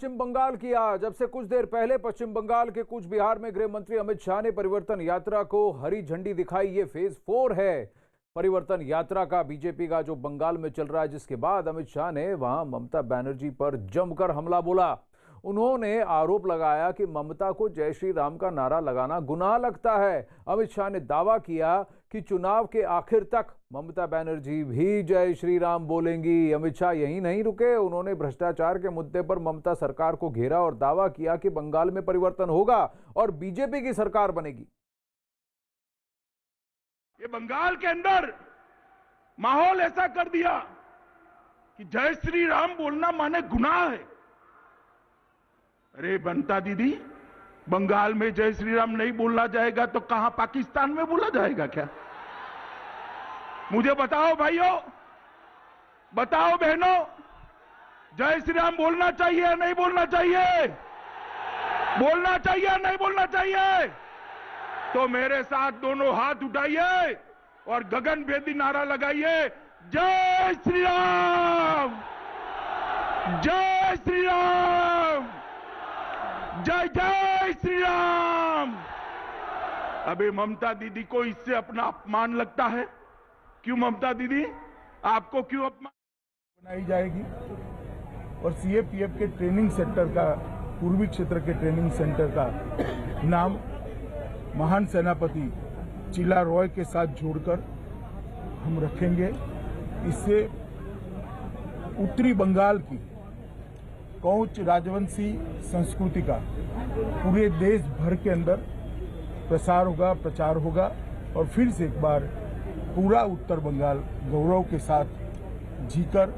पश्चिम बंगाल किया। जब से कुछ देर पहले पश्चिम बंगाल के कूच बिहार में गृह मंत्री अमित शाह ने परिवर्तन यात्रा को हरी झंडी दिखाई। ये फेज 4 है परिवर्तन यात्रा का, बीजेपी का, जो बंगाल में चल रहा है। जिसके बाद अमित शाह ने वहां ममता बनर्जी पर जमकर हमला बोला। उन्होंने आरोप लगाया कि ममता को जय श्री राम का नारा लगाना गुनाह लगता है। अमित शाह ने दावा किया कि चुनाव के आखिर तक ममता बनर्जी भी जय श्री राम बोलेंगी। अमित शाह यहीं नहीं रुके, उन्होंने भ्रष्टाचार के मुद्दे पर ममता सरकार को घेरा और दावा किया कि बंगाल में परिवर्तन होगा और बीजेपी की सरकार बनेगी। ये बंगाल के अंदर माहौल ऐसा कर दिया कि जय श्री राम बोलना माने गुनाह है। अरे बनता दीदी, बंगाल में जय श्री राम नहीं बोलना जाएगा तो कहां पाकिस्तान में बोला जाएगा क्या? मुझे बताओ भाइयों, बताओ बहनों, जय श्री राम बोलना चाहिए या नहीं बोलना चाहिए? बोलना चाहिए या नहीं बोलना चाहिए? तो मेरे साथ दोनों हाथ उठाइए और गगनभेदी नारा लगाइए, जय श्री राम, जय श्री राम, जय जय श्री राम। अभी ममता दीदी को इससे अपना अपमान लगता है। क्यों ममता दीदी, आपको क्यों अपमान? बनाई जाएगी और सीएपीएफ के ट्रेनिंग सेंटर का, पूर्वी क्षेत्र के ट्रेनिंग सेंटर का नाम महान सेनापति चिला रॉय के साथ जोड़कर हम रखेंगे। इससे उत्तरी बंगाल की कौच राजवंशी संस्कृति का पूरे देश भर के अंदर प्रसार होगा, प्रचार होगा और फिर से एक बार पूरा उत्तर बंगाल गौरव के साथ जीकर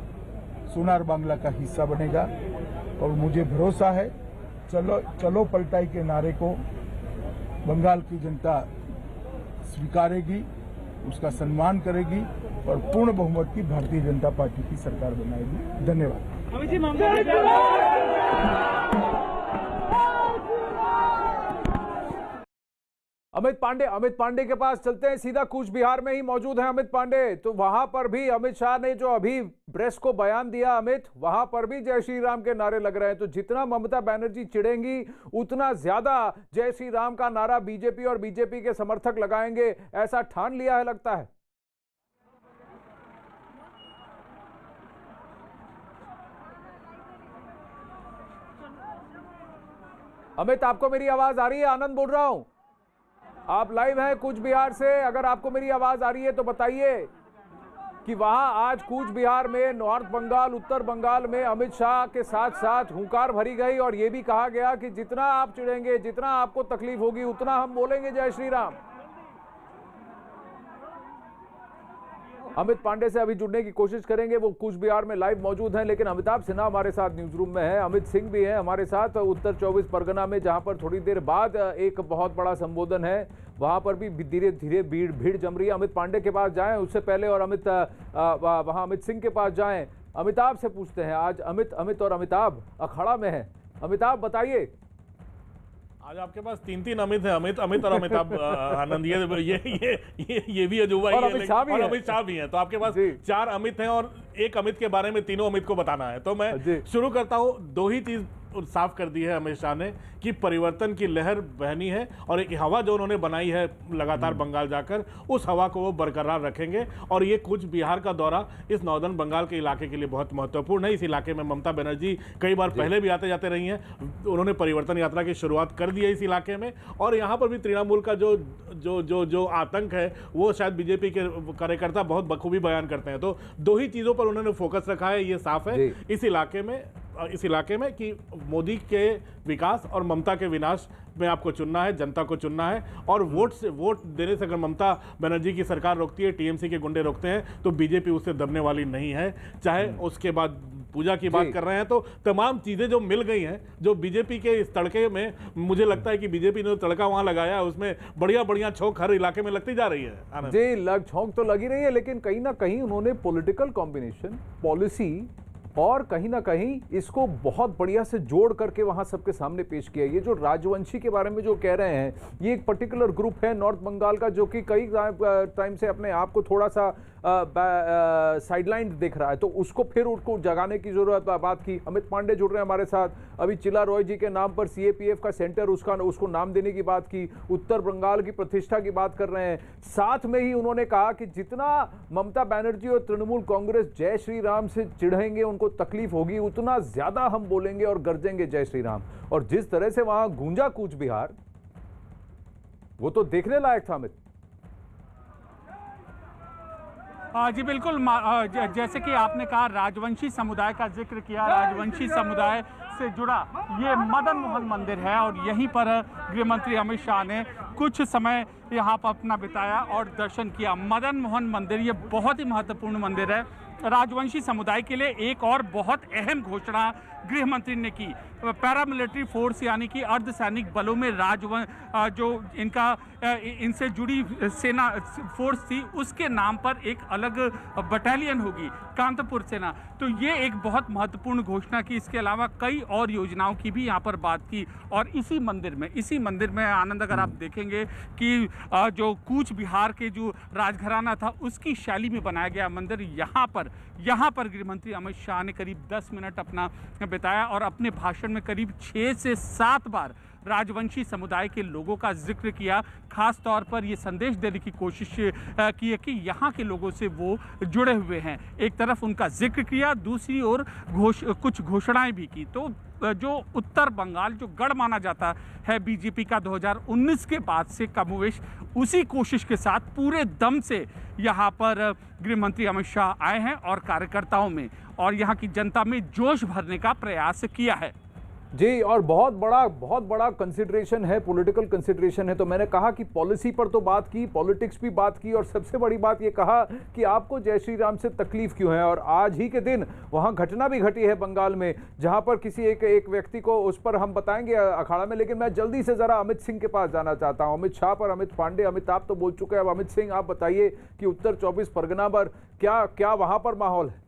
सोनार बांग्ला का हिस्सा बनेगा। और मुझे भरोसा है, चलो चलो पलटाई के नारे को बंगाल की जनता स्वीकारेगी, उसका सम्मान करेगी और पूर्ण बहुमत की भारतीय जनता पार्टी की सरकार बनाएगी। धन्यवाद। अमित पांडे के पास चलते हैं, सीधा कूच बिहार में ही मौजूद हैं अमित पांडे। तो वहां पर भी अमित शाह ने जो अभी प्रेस को बयान दिया, अमित, वहां पर भी जय श्री राम के नारे लग रहे हैं। तो जितना ममता बनर्जी चिढ़ेंगी उतना ज्यादा जय श्री राम का नारा बीजेपी और बीजेपी के समर्थक लगाएंगे, ऐसा ठान लिया है लगता है। अमित, आपको मेरी आवाज आ रही है? आनंद बोल रहा हूं, आप लाइव हैं कूच बिहार से। अगर आपको मेरी आवाज आ रही है तो बताइए कि वहां आज कूच बिहार में, नॉर्थ बंगाल, उत्तर बंगाल में अमित शाह के साथ साथ हुंकार भरी गई और यह भी कहा गया कि जितना आप चिढ़ेंगे, जितना आपको तकलीफ होगी, उतना हम बोलेंगे जय श्री राम। अमित पांडे से अभी जुड़ने की कोशिश करेंगे, वो कूच बिहार में लाइव मौजूद हैं। लेकिन अमिताभ सिन्हा हमारे साथ न्यूज रूम में है, अमित सिंह भी हैं हमारे साथ उत्तर 24 परगना में, जहां पर थोड़ी देर बाद एक बहुत बड़ा संबोधन है, वहां पर भी धीरे धीरे भीड़ जम रही है। अमित पांडे के पास जाएं उससे पहले और वहां अमित सिंह के पास जाएं, अमिताभ से पूछते हैं। आज अमित और अमिताभ अखाड़ा में है। अमिताभ बताइए, आज आपके पास तीन अमित है, अमित और अमिताभ आनंद, ये भी अजूबा ही है, और अमित शाह भी हैं। तो आपके पास 4 अमित हैं और एक अमित के बारे में तीनों अमित को बताना है। तो मैं शुरू करता हूं। 2 ही चीज साफ कर दी है अमित शाह ने कि परिवर्तन की लहर बहनी है और एक हवा जो उन्होंने बनाई है लगातार बंगाल जाकर, उस हवा को वो बरकरार रखेंगे। और ये कुछ बिहार का दौरा इस नॉर्दर्न बंगाल के इलाके के लिए बहुत महत्वपूर्ण है। इस इलाके में ममता बनर्जी कई बार पहले भी आते जाते रही हैं, उन्होंने परिवर्तन यात्रा की शुरुआत कर दी है इस इलाके में। और यहाँ पर भी तृणमूल का जो आतंक है वो शायद बीजेपी के कार्यकर्ता बहुत बखूबी बयान करते हैं। तो 2 ही चीज़ों पर उन्होंने फोकस रखा है, ये साफ है इस इलाके में कि मोदी के विकास और ममता के विनाश में आपको चुनना है, जनता को चुनना है। और वोट देने से अगर ममता बनर्जी की सरकार रोकती है, टीएमसी के गुंडे रोकते हैं, तो बीजेपी उससे दबने वाली नहीं है। चाहे उसके बाद पूजा की बात कर रहे हैं, तो तमाम चीजें जो मिल गई हैं, जो बीजेपी के इस तड़के में, मुझे लगता है कि बीजेपी ने तड़का वहां लगाया है, उसमें बढ़िया छौंक हर इलाके में लगती जा रही है। जी, छौंक तो लगी रही है, लेकिन कहीं ना कहीं उन्होंने पॉलिटिकल कॉम्बिनेशन, पॉलिसी और कहीं ना कहीं इसको बहुत बढ़िया से जोड़ करके वहां सबके सामने पेश किया। ये जो राजवंशी के बारे में जो कह रहे हैं, ये एक पर्टिकुलर ग्रुप है नॉर्थ बंगाल का जो कि कई टाइम से अपने आप को थोड़ा सा साइडलाइन दिख रहा है, तो उसको फिर उसको जगाने की जरूरत बात की। अमित पांडे जुड़ रहे हैं हमारे साथ, अभी चिला रॉय जी के नाम पर सीएपीएफ का सेंटर उसको नाम देने की बात की, उत्तर बंगाल की प्रतिष्ठा की बात कर रहे हैं। साथ में ही उन्होंने कहा कि जितना ममता बनर्जी और तृणमूल कांग्रेस जय श्री राम से चिढ़ेंगे, उनको तकलीफ होगी, उतना ज्यादा हम बोलेंगे और गरजेंगे जय श्री राम। और जिस तरह से वहां गूंजा कूच बिहार, वो तो देखने लायक था। अमित जी बिल्कुल, जैसे कि आपने कहा राजवंशी समुदाय का जिक्र किया, राजवंशी समुदाय से जुड़ा ये मदन मोहन मंदिर है और यहीं पर गृह मंत्री अमित शाह ने कुछ समय यहाँ पर अपना बिताया और दर्शन किया। मदन मोहन मंदिर ये बहुत ही महत्वपूर्ण मंदिर है राजवंशी समुदाय के लिए। एक और बहुत अहम घोषणा गृह मंत्री ने की, पैरामिलिट्री फोर्स यानी कि अर्धसैनिक बलों में जो इनसे जुड़ी सेना फोर्स थी, उसके नाम पर एक अलग बटालियन होगी, कांतपुर सेना। तो ये एक बहुत महत्वपूर्ण घोषणा की। इसके अलावा कई और योजनाओं की भी यहाँ पर बात की। और इसी मंदिर में आनंद, अगर आप देखेंगे कि जो कूच बिहार के जो राजघराना था उसकी शैली में बनाया गया मंदिर, यहाँ पर गृह मंत्री अमित शाह ने करीब 10 मिनट अपना बिताया और अपने भाषण में करीब 6 से 7 बार राजवंशी समुदाय के लोगों का जिक्र किया। खास तौर पर ये संदेश देने की कोशिश की है कि यहाँ के लोगों से वो जुड़े हुए हैं। एक तरफ उनका जिक्र किया, दूसरी ओर कुछ घोषणाएं भी की। तो जो उत्तर बंगाल जो गढ़ माना जाता है बीजेपी का 2019 के बाद से कमोवेश उसी कोशिश के साथ पूरे दम से यहाँ पर गृह मंत्री अमित शाह आए हैं और कार्यकर्ताओं में और यहाँ की जनता में जोश भरने का प्रयास किया है। जी, और बहुत बड़ा कंसिडरेशन है, पॉलिटिकल कंसिडरेशन है। तो मैंने कहा कि पॉलिसी पर तो बात की, पॉलिटिक्स भी बात की, और सबसे बड़ी बात ये कहा कि आपको जय श्री राम से तकलीफ क्यों है। और आज ही के दिन वहां घटना भी घटी है बंगाल में, जहां पर किसी एक व्यक्ति को, उस पर हम बताएंगे अखाड़ा में, लेकिन मैं जल्दी से जरा अमित सिंह के पास जाना चाहता हूं। अमित शाह पर अमित पांडे, अमित आप तो बोल चुके हैं, अब अमित सिंह आप बताइए कि उत्तर 24 परगना पर क्या वहां पर माहौल है।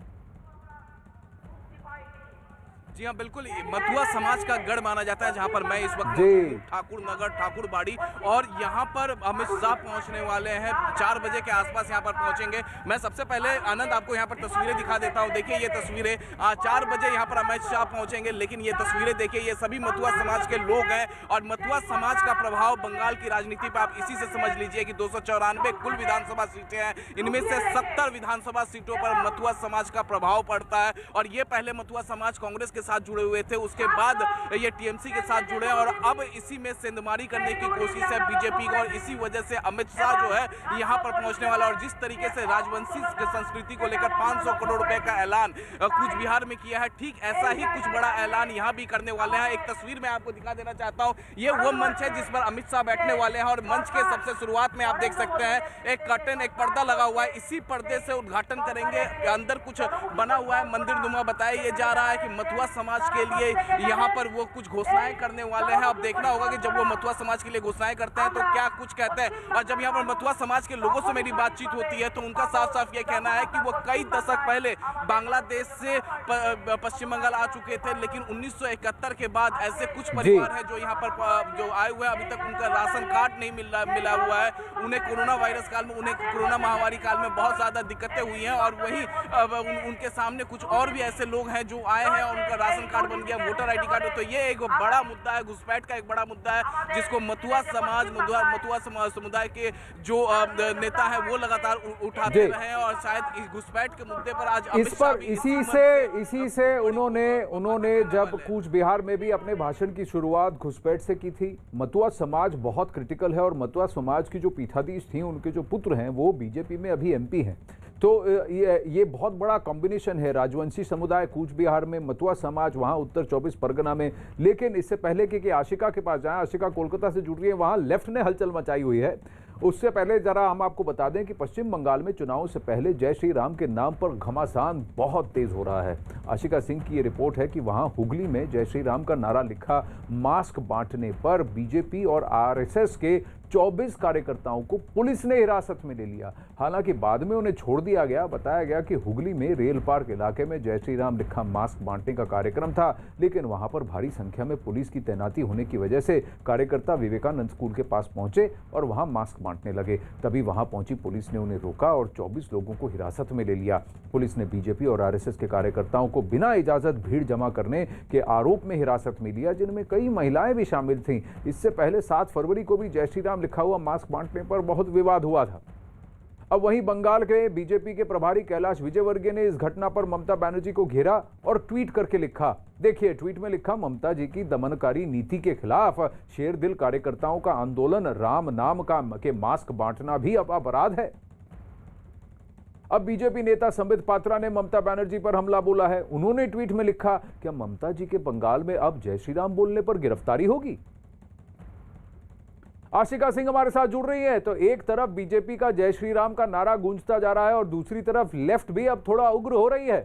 जी हाँ, बिल्कुल, मथुआ समाज का गढ़ माना जाता है जहाँ पर मैं इस वक्त ठाकुर नगर, ठाकुर बाड़ी, और यहाँ पर अमित शाह पहुँचने वाले हैं। 4 बजे के आसपास यहाँ पर पहुँचेंगे। मैं सबसे पहले आनंद आपको यहाँ पर तस्वीरें दिखा देता हूँ। देखिए ये तस्वीरें, 4 बजे यहाँ पर अमित शाह पहुँचेंगे, लेकिन ये तस्वीरें देखिए, ये सभी मथुआ समाज के लोग हैं। और मथुआ समाज का प्रभाव बंगाल की राजनीति पर आप इसी से समझ लीजिए कि 294 कुल विधानसभा सीटें हैं, इनमें से 70 विधानसभा सीटों पर मथुआ समाज का प्रभाव पड़ता है। और ये पहले मथुआ समाज कांग्रेस के साथ जुड़े हुए थे, उसके बाद ये टीएमसी के साथ जुड़े और अब इसी में सेंधमारी करने की कोशिश है बीजेपी को। और इसी वजह से अमित शाह जो है यहाँ पर पहुंचने वाला, और जिस तरीके से राजवंशी संस्कृति को लेकर 500 करोड़ रुपए का ऐलान कूच बिहार में किया है, ठीक ऐसा ही कुछ बड़ा ऐलान यहाँ भी करने वाले हैं। एक तस्वीर में आपको दिखा देना चाहता हूँ, ये वो मंच है जिस पर अमित शाह बैठने वाले हैं। और मंच के सबसे शुरुआत में आप देख सकते हैं एक कर्टन, एक पर्दा लगा हुआ है, इसी पर्दे से उद्घाटन करेंगे। अंदर कुछ बना हुआ है मंदिर नुमा, बताया ये जा रहा है कि मथुआ समाज के लिए यहाँ पर वो कुछ घोषणाएं करने वाले हैं। अब देखना होगा कि जब वो मथुआ समाज के लिए घोषणाएं करते हैं तो क्या कुछ कहते हैं। और जब यहाँ पर मथुआ समाज के लोगों से मेरी बातचीत होती है तो उनका साफ साफ ये कहना है कि वो कई दशक पहले बांग्लादेश से पश्चिम बंगाल आ चुके थे, लेकिन 1971 के बाद ऐसे कुछ परिवार हैं जो यहाँ पर जो आए हुए हैं, अभी तक उनका राशन कार्ड नहीं मिला हुआ है। उन्हें कोरोना वायरस काल में, उन्हें कोरोना महामारी काल में बहुत ज्यादा दिक्कतें हुई हैं। और वहीं उनके सामने कुछ और भी ऐसे लोग हैं जो आए हैं और उनका राशन कार्ड बन गया, वोटर आईडी कार्ड। तो ये एक बड़ा मुद्दा है, घुसपैठ का एक बड़ा मुद्दा है, जिसको मथुआ समुदाय के जो नेता है वो लगातार उठाते रहे हैं। और शायद इस घुसपैठ के मुद्दे पर आज इसी से उन्होंने जब कूच बिहार में भी अपने भाषण की शुरुआत घुसपैठ से की थी। मथुआ समाज बहुत क्रिटिकल है और मथुआ समाज की जो पीठाधीश थी, उनके जो पुत्र हैं वो बीजेपी में अभी एमपी हैं। तो ये बहुत बड़ा कॉम्बिनेशन है, राजवंशी समुदाय कूच बिहार में, मथुआ समाज वहाँ उत्तर 24 परगना में। लेकिन इससे पहले कि आशिका के पास जाएं, आशिका कोलकाता से जुड़ रही है, वहाँ लेफ्ट ने हलचल मचाई हुई है। उससे पहले जरा हम आपको बता दें कि पश्चिम बंगाल में चुनाव से पहले जय श्री राम के नाम पर घमासान बहुत तेज हो रहा है। आशिका सिंह की ये रिपोर्ट है कि वहां हुगली में जय श्री राम का नारा लिखा मास्क बांटने पर बीजेपी और आरएसएस के 24 कार्यकर्ताओं को पुलिस ने हिरासत में ले लिया। हालांकि बाद में उन्हें छोड़ दिया गया। बताया गया कि हुगली में रेल पार्क इलाके में जय श्री राम लिखा मास्क बांटने का कार्यक्रम था, लेकिन वहां पर भारी संख्या में पुलिस की तैनाती होने की वजह से कार्यकर्ता विवेकानंद स्कूल के पास पहुंचे और वहां मास्क बांटने लगे। तभी वहां पहुंची पुलिस ने उन्हें रोका और 24 लोगों को हिरासत में ले लिया। पुलिस ने बीजेपी और आरएसएस के कार्यकर्ताओं को बिना इजाजत भीड़ जमा करने के आरोप में हिरासत में लिया, जिनमें कई महिलाएं भी शामिल थीं। इससे पहले 7 फरवरी को भी जय श्री राम लिखा हुआ मास्क बांटने पर बहुत विवाद हुआ था। अब वहीं बंगाल के बीजेपी के प्रभारी कैलाश विजयवर्गीय ने इस घटना पर ममता बनर्जी को घेरा और ट्वीट करके लिखा। देखिए, ट्वीट में लिखा, ममता जी की दमनकारी नीति के खिलाफ शेरदिल कार्यकर्ताओं का आंदोलन, राम नाम के मास्क बांटना भी अब अपराध है। अब बीजेपी नेता संबित पात्रा ने ममता बनर्जी पर हमला बोला है। उन्होंने ट्वीट में लिखा, क्या ममता जी के बंगाल में अब जय श्री राम बोलने पर गिरफ्तारी होगी? आशिका सिंह हमारे साथ जुड़ रही है। तो एक तरफ बीजेपी का जय श्री राम का नारा गूंजता जा रहा है और दूसरी तरफ लेफ्ट भी अब थोड़ा उग्र हो रही है।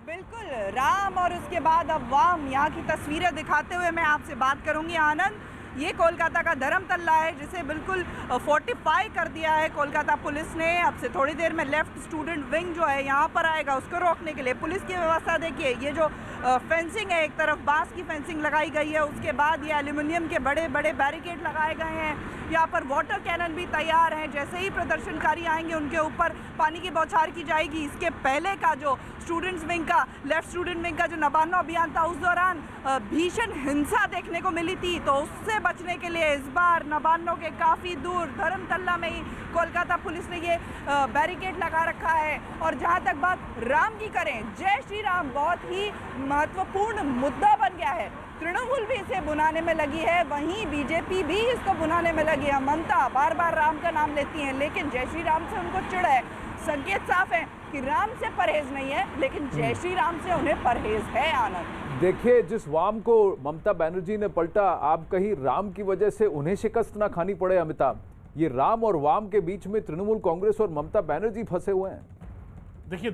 बिल्कुल, राम और उसके बाद अब वाम, यहाँ की तस्वीरें दिखाते हुए मैं आपसे बात करूंगी। आनंद, ये कोलकाता का धर्मतल्ला है जिसे बिल्कुल फोर्टिफाई कर दिया है कोलकाता पुलिस ने। अब से थोड़ी देर में लेफ्ट स्टूडेंट विंग जो है यहाँ पर आएगा, उसको रोकने के लिए पुलिस की व्यवस्था देखिए। ये जो फेंसिंग है, एक तरफ बांस की फेंसिंग लगाई गई है, उसके बाद ये एल्यूमिनियम के बड़े बड़े बैरिकेड लगाए गए हैं। यहाँ पर वाटर कैनन भी तैयार हैं। जैसे ही प्रदर्शनकारी आएंगे उनके ऊपर पानी की बौछार की जाएगी। इसके पहले का जो स्टूडेंट्स विंग का, लेफ्ट स्टूडेंट विंग का जो नबानो अभियान था, उस दौरान भीषण हिंसा देखने को मिली थी। तो उससे बचने के लिए इस बार नबानो के काफ़ी दूर धर्मतल्ला में ही कोलकाता पुलिस ने ये बैरिकेड लगा रखा है। और जहाँ तक बात राम की करें, जय श्री राम बहुत ही महत्वपूर्ण मुद्दा बन गया है। तृणमूल भी इसे बुनाने में लगी है, वहीं बीजेपी भी इसको बुनाने में लगी है। ममता बार बार राम का नाम लेती हैं, लेकिन जय श्री राम से उनको चिढ़ है। संकेत साफ है कि राम से परहेज नहीं है, लेकिन जय श्री राम से उन्हें परहेज है। आनंद, देखिए, जिस वाम को ममता बनर्जी ने पलटा, आप कहीं राम की वजह से उन्हें शिकस्त ना खानी पड़े। अमिताभ, ये राम और वाम के बीच में तृणमूल कांग्रेस और ममता बनर्जी फंसे हुए हैं। देखिए,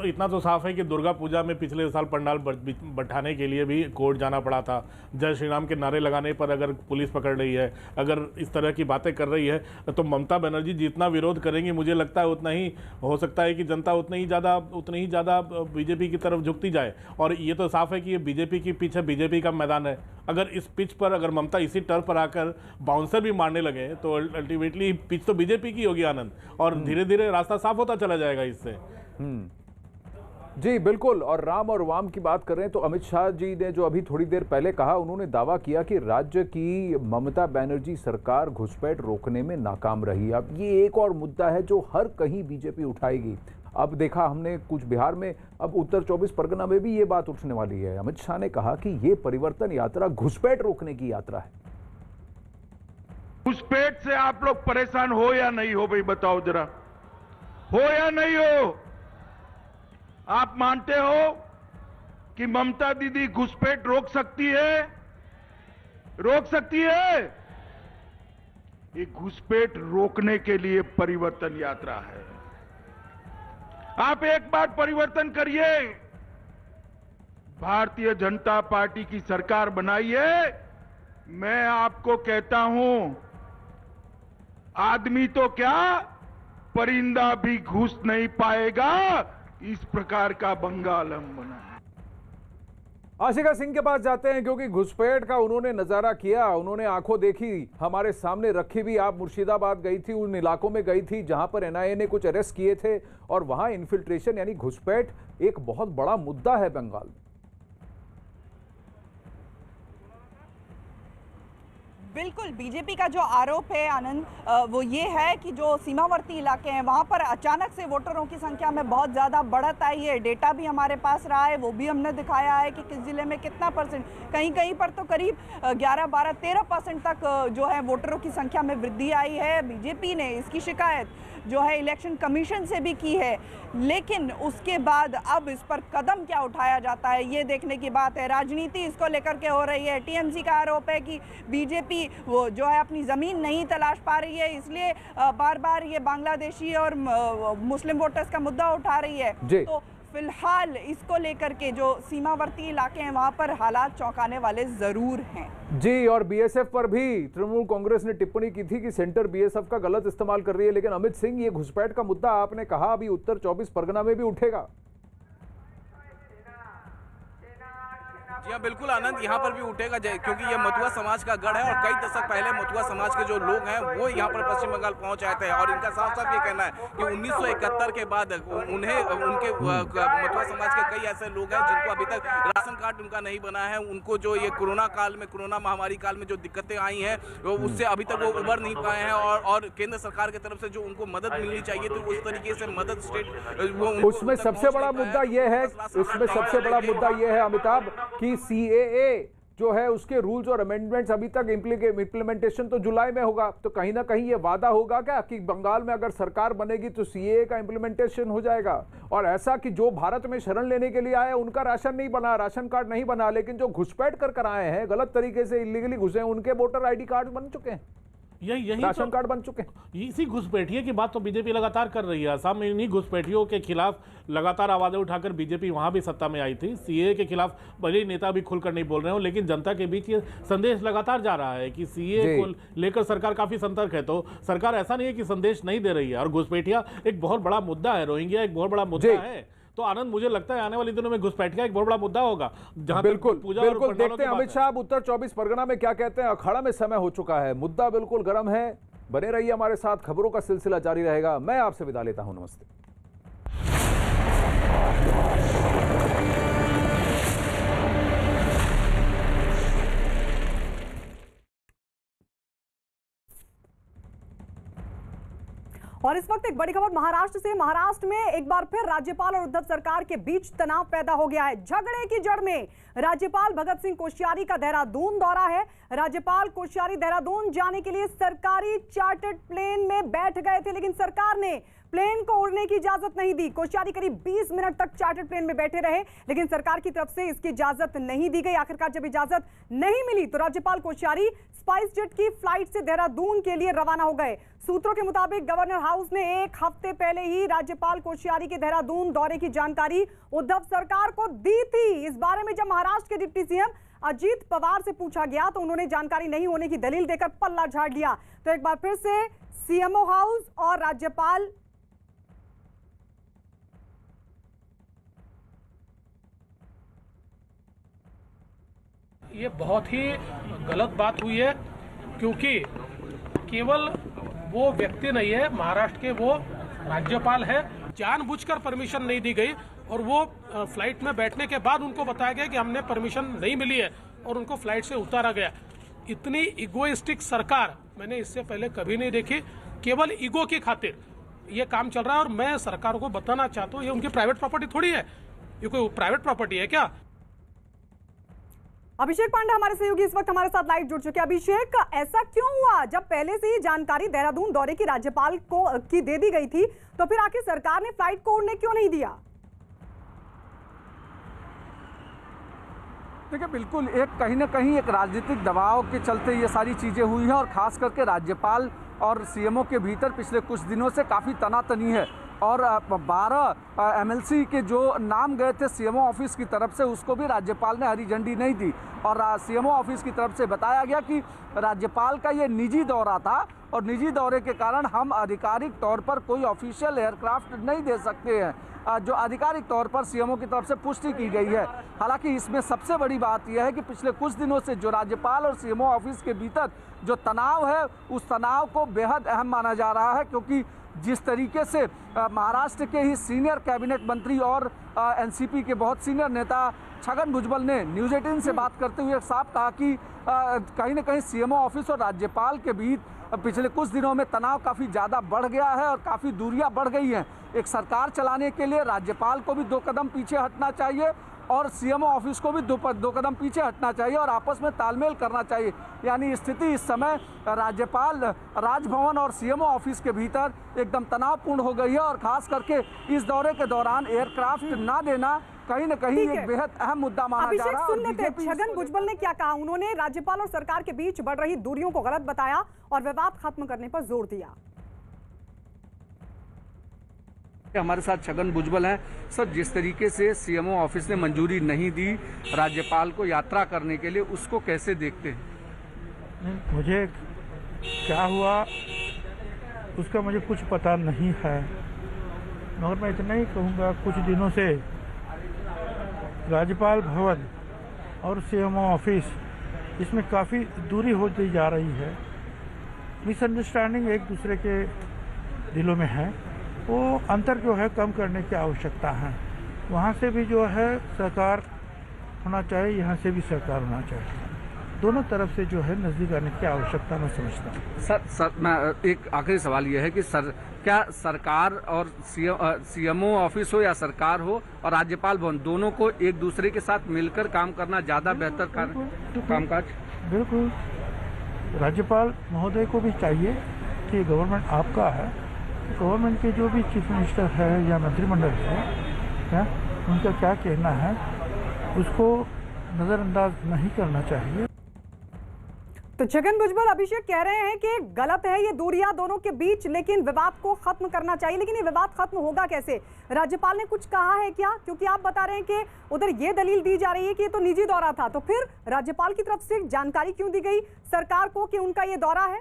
इतना तो साफ है कि दुर्गा पूजा में पिछले साल पंडाल बैठाने के लिए भी कोर्ट जाना पड़ा था। जय श्री राम के नारे लगाने पर अगर पुलिस पकड़ रही है, अगर इस तरह की बातें कर रही है, तो ममता बनर्जी जितना विरोध करेंगी, मुझे लगता है उतना ही हो सकता है कि जनता उतनी ही ज़्यादा बीजेपी की तरफ झुकती जाए। और ये तो साफ है कि ये बीजेपी की पिच है, बीजेपी का मैदान है। अगर इस पिच पर अगर ममता इसी टर्फ पर आकर बाउंसर भी मारने लगे तो अल्टीमेटली पिच तो बीजेपी की होगी। आनंद, और धीरे धीरे रास्ता साफ होता चला जाएगा इससे। जी बिल्कुल। और राम और वाम की बात कर रहे हैं तो अमित शाह जी ने जो अभी थोड़ी देर पहले कहा, उन्होंने दावा किया कि राज्य की ममता बनर्जी सरकार घुसपैठ रोकने में नाकाम रही। अब ये एक और मुद्दा है जो हर कहीं बीजेपी उठाएगी। अब देखा हमने कुछ बिहार में, अब उत्तर 24 परगना में भी ये बात उठने वाली है। अमित शाह ने कहा कि ये परिवर्तन यात्रा घुसपैठ रोकने की यात्रा है। घुसपैठ से आप लोग परेशान हो या नहीं हो, भाई बताओ जरा, हो या नहीं हो? आप मानते हो कि ममता दीदी घुसपैठ रोक सकती है? रोक सकती है? ये घुसपैठ रोकने के लिए परिवर्तन यात्रा है। आप एक बार परिवर्तन करिए, भारतीय जनता पार्टी की सरकार बनाइए। मैं आपको कहता हूं, आदमी तो क्या, परिंदा भी घुस नहीं पाएगा। इस प्रकार का बंगाल हम बना। आशिका सिंह के पास जाते हैं, क्योंकि घुसपैठ का उन्होंने नजारा किया, उन्होंने आंखों देखी, हमारे सामने रखी भी। आप मुर्शिदाबाद गई थी, उन इलाकों में गई थी जहां पर एनआईए ने कुछ अरेस्ट किए थे, और वहां इन्फिल्ट्रेशन यानी घुसपैठ एक बहुत बड़ा मुद्दा है बंगाल में। बिल्कुल, बीजेपी का जो आरोप है आनंद, वो ये है कि जो सीमावर्ती इलाके हैं वहाँ पर अचानक से वोटरों की संख्या में बहुत ज़्यादा बढ़त आई है। डेटा भी हमारे पास रहा है, वो भी हमने दिखाया है कि किस ज़िले में कितना परसेंट, कहीं कहीं पर तो करीब 11, 12, 13% तक जो है वोटरों की संख्या में वृद्धि आई है। बीजेपी ने इसकी शिकायत जो है इलेक्शन कमीशन से भी की है, लेकिन उसके बाद अब इस पर कदम क्या उठाया जाता है ये देखने की बात है। राजनीति इसको लेकर के हो रही है। टीएमसी का आरोप है कि बीजेपी वो जो है अपनी ज़मीन नहीं तलाश पा रही है, इसलिए बार बार ये बांग्लादेशी और मुस्लिम वोटर्स का मुद्दा उठा रही है। तो फिलहाल इसको लेकर के जो सीमावर्ती इलाके हैं वहां पर हालात चौंकाने वाले जरूर हैं। जी, और बीएसएफ पर भी तृणमूल कांग्रेस ने टिप्पणी की थी कि सेंटर बीएसएफ का गलत इस्तेमाल कर रही है। लेकिन अमित सिंह, ये घुसपैठ का मुद्दा आपने कहा अभी उत्तर 24 परगना में भी उठेगा। जी हाँ, बिल्कुल आनंद, यहाँ पर भी उठेगा क्योंकि ये मथुआ समाज का गढ़ है और कई दशक पहले मथुआ समाज के जो लोग हैं वो यहाँ पर पश्चिम बंगाल पहुंच आए थे और इनका साफ साफ ये कहना है कि 1971 के बाद उन्हें उनके मथुआ समाज के कई ऐसे लोग हैं जिनको अभी तक राशन कार्ड उनका नहीं बना है। उनको जो ये कोरोना काल में, कोरोना महामारी काल में जो दिक्कतें आई हैं उससे अभी तक वो उबर नहीं पाए हैं और केंद्र सरकार की तरफ से जो उनको मदद मिलनी चाहिए थी उस तरीके से मदद स्टेट उसमें सबसे बड़ा मुद्दा ये है, उसमें सबसे बड़ा मुद्दा ये है अमिताभ कि सीएए जो है उसके रूल्स और अमेंडमेंट्स अभी तक इंप्लीमेंटेशन तो जुलाई में होगा। तो कहीं ना कहीं ये वादा होगा क्या कि बंगाल में अगर सरकार बनेगी तो सीएए का इंप्लीमेंटेशन हो जाएगा, और ऐसा कि जो भारत में शरण लेने के लिए आए उनका राशन नहीं बना, राशन कार्ड नहीं बना, लेकिन जो घुसपैठ कर आए हैं, गलत तरीके से इलीगली घुसे हैं, उनके वोटर आईडी कार्ड बन चुके हैं, यही राशन कार्ड बन चुके हैं। इसी घुसपैठियों की बात तो बीजेपी लगातार कर रही है। असम में इन्हीं घुसपैठियों के खिलाफ लगातार आवाजें उठाकर बीजेपी वहां भी सत्ता में आई थी। सीए के खिलाफ भले नेता भी खुलकर नहीं बोल रहे हो, लेकिन जनता के बीच ये संदेश लगातार जा रहा है कि सीए को लेकर सरकार काफी सतर्क है। तो सरकार ऐसा नहीं है कि संदेश नहीं दे रही है, और घुसपैठिया एक बहुत बड़ा मुद्दा है, रोहिंग्या एक बहुत बड़ा मुद्दा है। तो आनंद, मुझे लगता है आने वाले दिनों में घुसपैठिया एक बहुत बड़ा मुद्दा होगा। बिल्कुल बिल्कुल, देखते हैं अमित शाह उत्तर 24 परगना में क्या कहते हैं। अखाड़ा में समय हो चुका है, मुद्दा बिल्कुल गर्म है। बने रहिए हमारे साथ, खबरों का सिलसिला जारी रहेगा। मैं आपसे विदा लेता हूं, नमस्ते। और इस वक्त एक बड़ी खबर महाराष्ट्र से। महाराष्ट्र में एक बार फिर राज्यपाल और उद्धव सरकार के बीच तनाव पैदा हो गया है। झगड़े की जड़ में राज्यपाल भगत सिंह कोश्यारी का देहरादून दौरा है। राज्यपाल कोश्यारी देहरादून जाने के लिए सरकारी चार्टर्ड प्लेन में बैठ गए थे, लेकिन सरकार ने प्लेन को उड़ने की इजाजत नहीं दी। कोश्यारी करीब 20 मिनट तक चार्टर्ड प्लेन में बैठे रहे, लेकिन सरकार की तरफ से इसकी इजाजत नहीं दी गई। आखिरकार जब इजाजत नहीं मिली तो राज्यपाल कोश्यारी स्पाइस जेट की फ्लाइट से देहरादून के लिए रवाना हो गए। सूत्रों के मुताबिक गवर्नर हाउस ने एक हफ्ते पहले ही राज्यपाल कोश्यारी के देहरादून दौरे की जानकारी उद्धव सरकार को दी थी। इस बारे में जब महाराष्ट्र के डिप्टी सीएम अजीत पवार से पूछा गया तो उन्होंने जानकारी नहीं होने की दलील देकर पल्ला झाड़ लिया। तो एक बार फिर से सीएमओ हाउस और राज्यपाल ये बहुत ही गलत बात हुई है, क्योंकि केवल वो व्यक्ति नहीं है, महाराष्ट्र के वो राज्यपाल है। जानबूझकर परमिशन नहीं दी गई और वो फ्लाइट में बैठने के बाद उनको बताया गया कि हमने परमिशन नहीं मिली है और उनको फ्लाइट से उतारा गया। इतनी इगोइस्टिक सरकार मैंने इससे पहले कभी नहीं देखी। केवल ईगो की खातिर ये काम चल रहा है और मैं सरकार को बताना चाहता हूँ ये उनकी प्राइवेट प्रॉपर्टी थोड़ी है, ये कोई प्राइवेट प्रॉपर्टी है क्या? अभिषेक पांडे हमारे सहयोगी इस वक्त हमारे साथ लाइव जुड़ चुके हैं। अभिषेक, ऐसा क्यों हुआ? जब पहले से ही जानकारी देहरादून दौरे की राज्यपाल को की दे दी गई थी तो फिर आखिर सरकार ने फ्लाइट को उड़ने क्यों नहीं दिया? देखिए, बिल्कुल एक कहीं ना कहीं एक राजनीतिक दबाव के चलते ये सारी चीज़ें हुई हैं, और ख़ास करके राज्यपाल और सीएमओ के भीतर पिछले कुछ दिनों से काफ़ी तनातनी है। और 12 एमएलसी के जो नाम गए थे सीएमओ ऑफिस की तरफ से, उसको भी राज्यपाल ने हरी झंडी नहीं दी, और सीएमओ ऑफिस की तरफ से बताया गया कि राज्यपाल का ये निजी दौरा था और निजी दौरे के कारण हम आधिकारिक तौर पर कोई ऑफिशियल एयरक्राफ्ट नहीं दे सकते हैं, जो आधिकारिक तौर पर सीएमओ की तरफ से पुष्टि की गई है। हालांकि इसमें सबसे बड़ी बात यह है कि पिछले कुछ दिनों से जो राज्यपाल और सीएमओ ऑफिस के भीतर जो तनाव है, उस तनाव को बेहद अहम माना जा रहा है, क्योंकि जिस तरीके से महाराष्ट्र के ही सीनियर कैबिनेट मंत्री और एनसीपी के बहुत सीनियर नेता छगन भुजबल ने न्यूज़ 18 से बात करते हुए साफ कहा कि कहीं ना कहीं सीएमओ ऑफिस और राज्यपाल के बीच पिछले कुछ दिनों में तनाव काफ़ी ज़्यादा बढ़ गया है और काफ़ी दूरियां बढ़ गई हैं। एक सरकार चलाने के लिए राज्यपाल को भी 2 कदम पीछे हटना चाहिए और सीएमओ ऑफिस को भी 2 कदम पीछे हटना चाहिए और आपस में तालमेल करना चाहिए। यानी स्थिति इस समय राज्यपाल, राजभवन और सीएमओ ऑफिस के भीतर एकदम तनावपूर्ण हो गई है, और खास करके इस दौरे के दौरान एयरक्राफ्ट ना देना कहीं न कहीं एक बेहद अहम मुद्दा माना जा रहा है। सुन लेते हैं छगन भुजबल ने क्या कहा। उन्होंने राज्यपाल और सरकार के बीच बढ़ रही दूरियों को गलत बताया और विवाद खत्म करने पर जोर दिया। हमारे साथ छगन भुजबल हैं। सर, जिस तरीके से सीएमओ ऑफिस ने मंजूरी नहीं दी राज्यपाल को यात्रा करने के लिए, उसको कैसे देखते हैं? मुझे क्या हुआ उसका मुझे कुछ पता नहीं है, मगर मैं इतना ही कहूँगा, कुछ दिनों से राज्यपाल भवन और सीएमओ ऑफिस इसमें काफ़ी दूरी होती जा रही है। मिसअंडरस्टैंडिंग एक दूसरे के दिलों में है, वो अंतर जो है कम करने की आवश्यकता है। वहाँ से भी जो है सहकार होना चाहिए, यहाँ से भी सहकार होना चाहिए। दोनों तरफ से जो है नज़दीक आने की आवश्यकता मैं समझता हूँ। सर मैं एक आखिरी सवाल यह है कि क्या सरकार और सीएमओ ऑफिस हो या सरकार हो और राज्यपाल भवन, दोनों को एक दूसरे के साथ मिलकर काम करना ज़्यादा बेहतर कामकाज? बिल्कुल, राज्यपाल महोदय को भी चाहिए कि गवर्नमेंट आपका है, गवर्नमेंट के जो भी चीफ मिनिस्टर है या मंत्रिमंडल है, उनका क्या कहना है उसको नज़रअंदाज नहीं करना चाहिए। तो छगन भुजबल अभिषेक कह रहे हैं कि गलत है ये दूरियां दोनों के बीच, लेकिन विवाद को खत्म करना चाहिए। लेकिन ये विवाद खत्म होगा कैसे? राज्यपाल ने कुछ कहा है क्या? क्योंकि आप बता रहे हैं कि उधर ये दलील दी जा रही है कि ये तो निजी दौरा था, तो फिर राज्यपाल की तरफ से जानकारी क्यों दी गई सरकार को कि उनका ये दौरा है?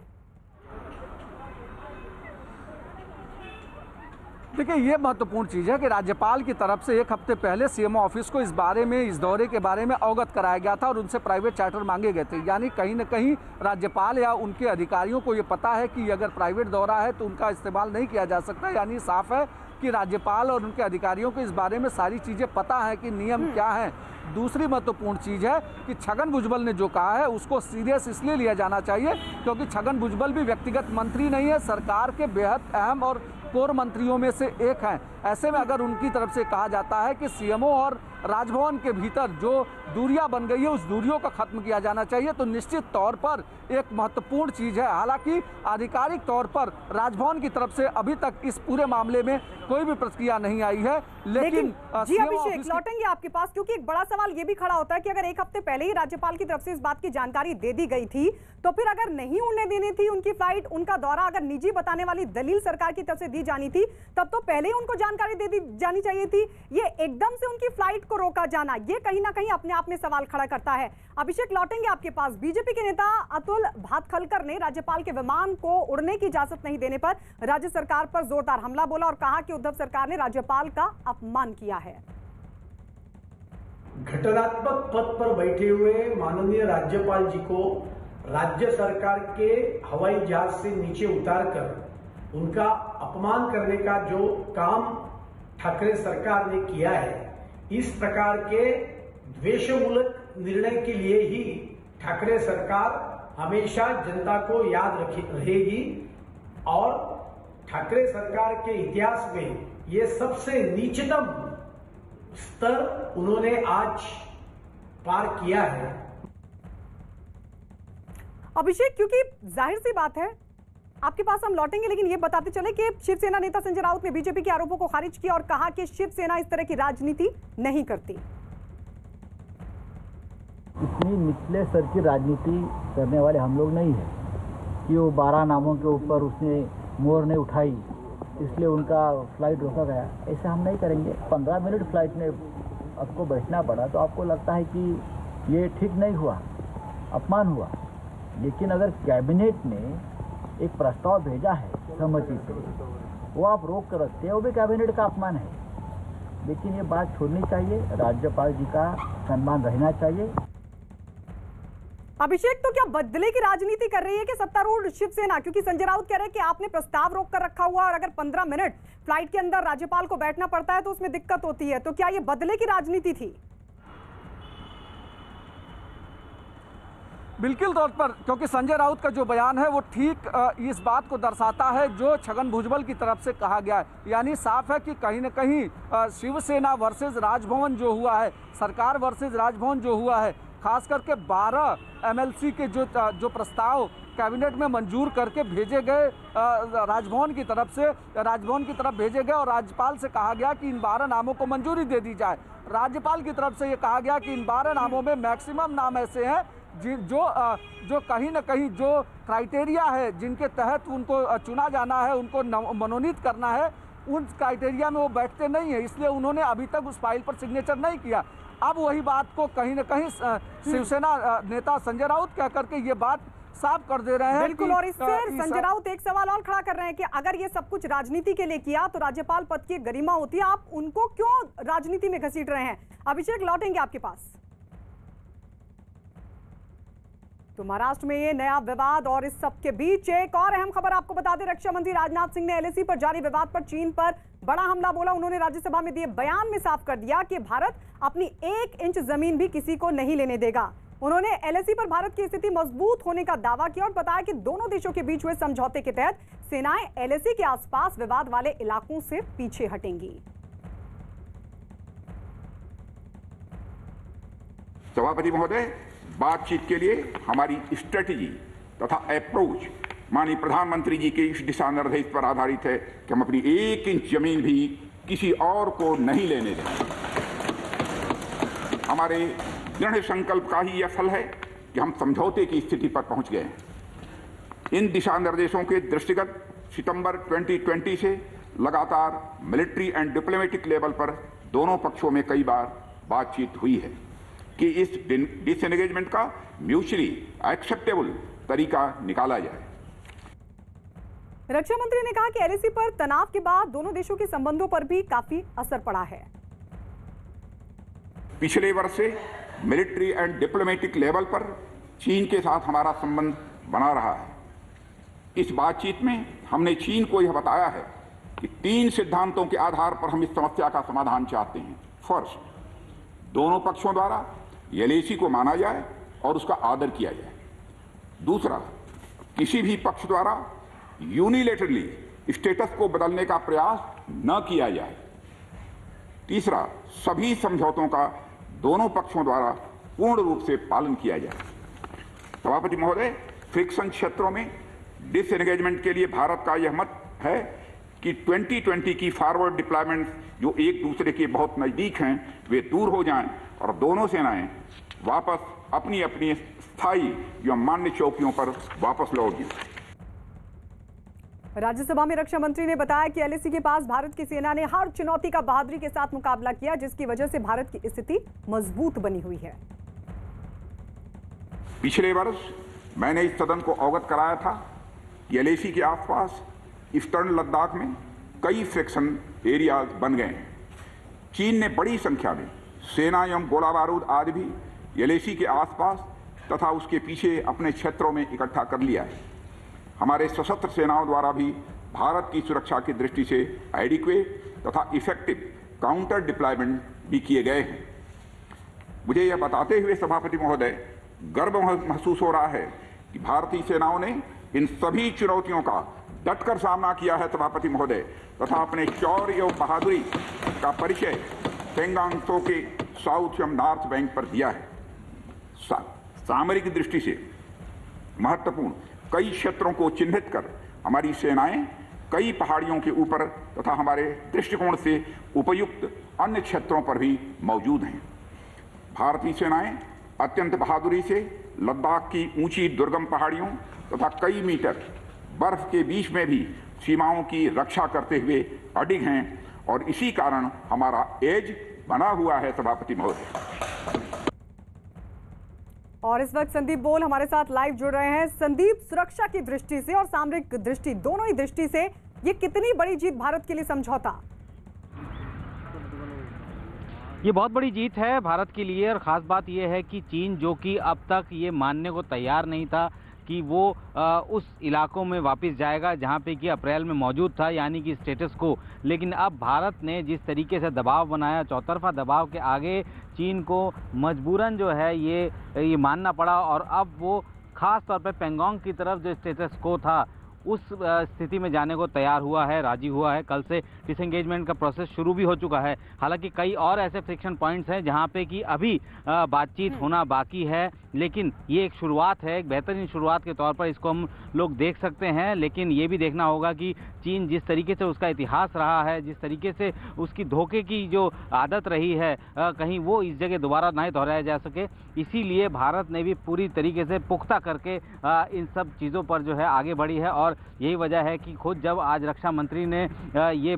देखिए, ये महत्वपूर्ण चीज़ है कि राज्यपाल की तरफ से एक हफ्ते पहले सीएमओ ऑफिस को इस बारे में, इस दौरे के बारे में अवगत कराया गया था और उनसे प्राइवेट चार्टर मांगे गए थे। यानी कहीं न कहीं राज्यपाल या उनके अधिकारियों को ये पता है कि अगर प्राइवेट दौरा है तो उनका इस्तेमाल नहीं किया जा सकता। यानी साफ है कि राज्यपाल और उनके अधिकारियों को इस बारे में सारी चीज़ें पता है कि नियम क्या है। दूसरी महत्वपूर्ण चीज़ है कि छगन भुजबल ने जो कहा है उसको सीरियस इसलिए लिया जाना चाहिए क्योंकि छगन भुजबल भी व्यक्तिगत मंत्री नहीं है, सरकार के बेहद अहम और कोर मंत्रियों में से एक हैं। ऐसे में अगर उनकी तरफ से कहा जाता है कि सीएमओ और राजभवन के भीतर जो दूरियां बन गई है उस दूरियों को खत्म किया जाना चाहिए, तो निश्चित तौर पर एक महत्वपूर्ण चीज़ है। हालांकि आधिकारिक तौर पर राजभवन की तरफ से अभी तक इस पूरे मामले में कोई भी प्रतिक्रिया नहीं आई है, लेकिन जी अभिषेक लौटेंगे आपके पास, क्योंकि एक बड़ा सवाल ये भी खड़ा होता है कि अगर एक हफ्ते पहले ही राज्यपाल की तरफ से इस बात की जानकारी दे दी गई थी, तो फिर अगर नहीं उड़ने देनी थी उनकी फ्लाइट, उनका दौरा अगर निजी बताने वाली दलील सरकार की तरफ से दी जानी थी, तब तो पहले ही उनको जानकारी दे दी जानी चाहिए थी। ये एकदम से उनकी फ्लाइट को रोका जाना, ये कहीं ना कहीं अपने आप में सवाल खड़ा करता है। अभिषेक लौटेंगे आपके पास। बीजेपी के नेता अतुल भातखलकर ने राज्यपाल के विमान को उड़ने की इजाजत नहीं देने पर राज्य सरकार पर जोरदार हमला बोला और कहा कि उद्धव सरकार ने राज्यपाल का अपमान किया है। घटनात्मक पद पर बैठे हुए माननीय राज्यपाल जी को राज्य सरकार के हवाई जहाज से नीचे उतारकर उनका अपमान करने का जो काम ठाकरे सरकार ने किया है, इस प्रकार के द्वेषमूलक निर्णय के लिए ही ठाकरे सरकार हमेशा जनता को याद रहेगी और ठाकरे सरकार के इतिहास में ये सबसे नीचतम स्तर उन्होंने आज पार किया है। अभिषेक, क्योंकि जाहिर सी बात है, आपके पास हम लौटेंगे, लेकिन ये बताते चले कि शिवसेना नेता संजय राउत ने बीजेपी के आरोपों को खारिज किया और कहा कि शिवसेना इस तरह की राजनीति नहीं करती। इतनी निचले स्तर की राजनीति करने वाले हम लोग नहीं है कि वो 12 नामों के ऊपर उसने मोहर नहीं उठाई इसलिए उनका फ्लाइट रोका गया। ऐसे हम नहीं करेंगे। 15 मिनट फ्लाइट में आपको बैठना पड़ा तो आपको लगता है कि ये ठीक नहीं हुआ, अपमान हुआ। लेकिन अगर कैबिनेट ने एक प्रस्ताव भेजा है सहमति से, वो आप रोक कर रखते हैं, वो भी कैबिनेट का अपमान है। लेकिन ये बात छोड़नी चाहिए, राज्यपाल जी का सम्मान रहना चाहिए। अभिषेक, तो क्या बदले की राजनीति कर रही है कि सत्तारूढ़ शिवसेना? क्योंकि संजय राउत कह रहे हैं कि आपने प्रस्ताव रोक कर रखा हुआ और अगर 15 मिनट फ्लाइट के अंदर राज्यपाल को बैठना पड़ता है तो उसमें दिक्कत होती है, तो क्या ये बदले की राजनीति थी? बिल्कुल तौर पर, क्योंकि संजय राउत का जो बयान है वो ठीक इस बात को दर्शाता है जो छगन भुजबल की तरफ से कहा गया है। यानी साफ है कि कहीं न कहीं शिवसेना वर्सेस राजभवन जो हुआ है, सरकार वर्सेस राजभवन जो हुआ है, खास करके 12 एमएलसी के जो प्रस्ताव कैबिनेट में मंजूर करके भेजे गए राजभवन की तरफ भेजे गए और राज्यपाल से कहा गया कि इन 12 नामों को मंजूरी दे दी जाए। राज्यपाल की तरफ से ये कहा गया कि इन 12 नामों में मैक्सिमम नाम ऐसे हैं जो कहीं ना कहीं जो क्राइटेरिया है जिनके तहत उनको चुना जाना है, उनको मनोनीत करना है, उन क्राइटेरिया में वो बैठते नहीं है, इसलिए उन्होंने अभी तक उस फाइल पर सिग्नेचर नहीं किया। अब वही बात को कहीं न कहीं शिवसेना नेता संजय राउत कह करके ये बात साफ कर दे रहे हैं। बिल्कुल, और इससे संजय राउत एक सवाल और खड़ा कर रहे हैं कि अगर ये सब कुछ राजनीति के लिए किया तो राज्यपाल पद की गरिमा होती है, आप उनको क्यों राजनीति में घसीट रहे हैं? अभिषेक, लौटेंगे आपके पास। तो महाराष्ट्र में ये नया विवाद और इस सब के बीच एक और अहम खबर आपको बता दें, रक्षा मंत्री राजनाथ सिंह ने एलएसी पर जारी विवाद पर चीन पर बड़ा हमला बोला। उन्होंने राज्यसभा में दिए बयान में साफ कर दिया कि भारत अपनी 1 इंच जमीन भी किसी को नहीं लेने देगा। उन्होंने एलएसी पर भारत की स्थिति मजबूत होने का दावा किया और बताया कि दोनों देशों के बीच हुए समझौते के तहत सेनाएं एलएसी के आसपास विवाद वाले इलाकों से पीछे हटेंगी। सभापति महोदय, बातचीत के लिए हमारी स्ट्रेटेजी तथा अप्रोच माननीय प्रधानमंत्री जी के इस दिशा निर्देश पर आधारित है कि हम अपनी 1 इंच जमीन भी किसी और को नहीं लेने देंगे। हमारे दृढ़ संकल्प का ही यह फल है कि हम समझौते की स्थिति पर पहुंच गए हैं। इन दिशा निर्देशों के दृष्टिगत सितंबर 2020 से लगातार मिलिट्री एंड डिप्लोमेटिक लेवल पर दोनों पक्षों में कई बार बातचीत हुई है कि इस डिसएंगेजमेंट का म्यूचुअली एक्सेप्टेबल तरीका निकाला जाए। रक्षा मंत्री ने कहा कि एलएसी पर तनाव के बाद दोनों देशों के संबंधों पर भी काफी असर पड़ा है। पिछले वर्ष से मिलिट्री एंड डिप्लोमेटिक लेवल पर चीन के साथ हमारा संबंध बना रहा है। इस बातचीत में हमने चीन को यह बताया है कि 3 सिद्धांतों के आधार पर हम इस समस्या का समाधान चाहते हैं। फर्स्ट, दोनों पक्षों द्वारा एलएसी को माना जाए और उसका आदर किया जाए। दूसरा, किसी भी पक्ष द्वारा यूनिलेटरली स्टेटस को बदलने का प्रयास न किया जाए। तीसरा, सभी समझौतों का दोनों पक्षों द्वारा पूर्ण रूप से पालन किया जाए। सभापति महोदय, फ्रिक्शन क्षेत्रों में डिसएंगेजमेंट के लिए भारत का यह मत है कि 2020 की फॉरवर्ड डिप्लॉयमेंट जो एक दूसरे के बहुत नजदीक हैं वे दूर हो जाएं और दोनों सेनाएं वापस अपनी अपनी स्थायी या मान्य चौकियों पर वापस लौट जाएं। राज्यसभा में रक्षा मंत्री ने बताया कि एलएसी के पास भारत की सेना ने हर चुनौती का बहादुरी के साथ मुकाबला किया, जिसकी वजह से भारत की स्थिति मजबूत बनी हुई है। पिछले वर्ष मैंने इस सदन को अवगत कराया था कि एलएसी के आसपास ईस्टर्न लद्दाख में कई फ्रिक्शन एरियाज बन गए हैं। चीन ने बड़ी संख्या में सेना एवं गोला बारूद आदि भी एलएसी के आसपास तथा उसके पीछे अपने क्षेत्रों में इकट्ठा कर लिया है। हमारे सशस्त्र सेनाओं द्वारा भी भारत की सुरक्षा की दृष्टि से एडिक्वेट तथा इफेक्टिव काउंटर डिप्लॉयमेंट भी किए गए हैं। मुझे यह बताते हुए सभापति महोदय गर्व महसूस हो रहा है कि भारतीय सेनाओं ने इन सभी चुनौतियों का डटकर सामना किया है सभापति महोदय, तथा अपने शौर्य एवं बहादुरी का परिचय पेंगांग त्सो के साउथ एवं नॉर्थ बैंक पर दिया है। सामरिक दृष्टि से महत्वपूर्ण कई क्षेत्रों को चिन्हित कर हमारी सेनाएं कई पहाड़ियों के ऊपर तथा हमारे दृष्टिकोण से उपयुक्त अन्य क्षेत्रों पर भी मौजूद हैं। भारतीय सेनाएं अत्यंत बहादुरी से लद्दाख की ऊंची दुर्गम पहाड़ियों तथा कई मीटर बर्फ के बीच में भी सीमाओं की रक्षा करते हुए अडिग हैं और इसी कारण हमारा एज बना हुआ है सभापति महोदय। और इस वक्त संदीप बोल हमारे साथ लाइव जुड़ रहे हैं। संदीप, सुरक्षा की दृष्टि से और सामरिक दृष्टि दोनों ही दृष्टि से ये कितनी बड़ी जीत भारत के लिए समझौता? ये बहुत बड़ी जीत है भारत के लिए और ख़ास बात यह है कि चीन जो कि अब तक ये मानने को तैयार नहीं था कि वो उस इलाकों में वापस जाएगा जहां पे कि अप्रैल में मौजूद था, यानी कि स्टेटस को, लेकिन अब भारत ने जिस तरीके से दबाव बनाया, चौतरफा दबाव के आगे चीन को मजबूरन जो है ये मानना पड़ा और अब वो ख़ास तौर पे पेंगोंग की तरफ जो स्टेटस को था उस स्थिति में जाने को तैयार हुआ है, राजी हुआ है। कल से डिसएंगेजमेंट का प्रोसेस शुरू भी हो चुका है। हालांकि कई और ऐसे फ्रिक्शन पॉइंट्स हैं जहां पे कि अभी बातचीत होना बाकी है, लेकिन ये एक शुरुआत है, एक बेहतरीन शुरुआत के तौर पर इसको हम लोग देख सकते हैं। लेकिन ये भी देखना होगा कि चीन जिस तरीके से उसका इतिहास रहा है, जिस तरीके से उसकी धोखे की जो आदत रही है, कहीं वो इस जगह दोबारा नहीं दोहराया जा सके, इसीलिए भारत ने भी पूरी तरीके से पुख्ता करके इन सब चीज़ों पर जो है आगे बढ़ी है। और यही वजह है कि खुद जब आज रक्षा मंत्री ने ये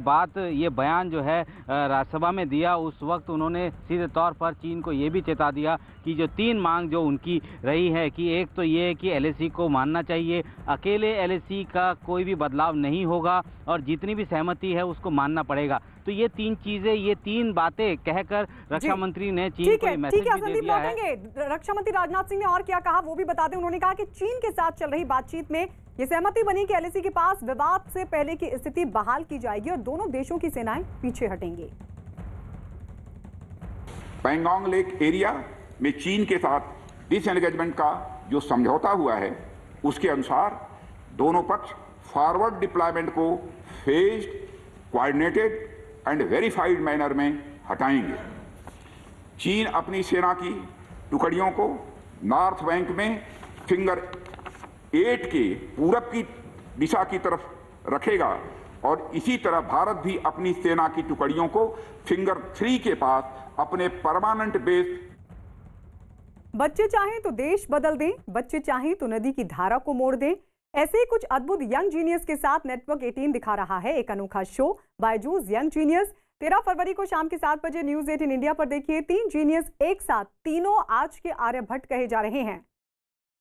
बयान जो है राज्यसभा में दिया, उस वक्त उन्होंने सीधे तौर पर चीन को ये भी चेता दिया कि जो 3 मांग जो उनकी रही है कि एक तो ये है कि LAC को मानना चाहिए, अकेले LAC का कोई भी बदलाव नहीं होगा और जितनी भी सहमति है उसको मानना पड़ेगा। तो ये 3 चीजें, ये 3 बातें कहकर रक्षा मंत्री ने चीन को मैसेज भी दे दिया है। रक्षा मंत्री राजनाथ सिंह ने और क्या कहा वो भी बता दें। उन्होंने कहा कि चीन के साथ चल रही बातचीत में ये सहमति बनी कि LAC के पास विवाद से पहले की स्थिति बहाल की जाएगी और दोनों देशों की सेनाएं पीछे हटेंगी। पैंगोंग लेक एरिया में चीन के साथ डिसएंगेजमेंट का जो समझौता हुआ है उसके अनुसार दोनों पक्ष फॉरवर्ड डिप्लॉयमेंट को phased, coordinated and verified manner में हटाएंगे। चीन अपनी सेना की टुकड़ियों को नॉर्थ बैंक में फिंगर 8 के पूरब की दिशा की तरफ रखेगा और इसी तरह भारत भी अपनी सेना की टुकड़ियों को फिंगर 3 के पास अपने परमानेंट बेस। बच्चे चाहें तो देश बदल दें, बच्चे चाहें तो नदी की धारा को मोड़ दें। ऐसे ही कुछ अद्भुत यंग जीनियस के साथ नेटवर्क 18 दिखा रहा है एक अनोखा शो, बायजूस यंग जीनियस। 13 फरवरी को शाम के 7 बजे न्यूज 18 इंडिया पर देखिए 3 जीनियस एक साथ, तीनों आज के आर्यभट्ट कहे जा रहे हैं।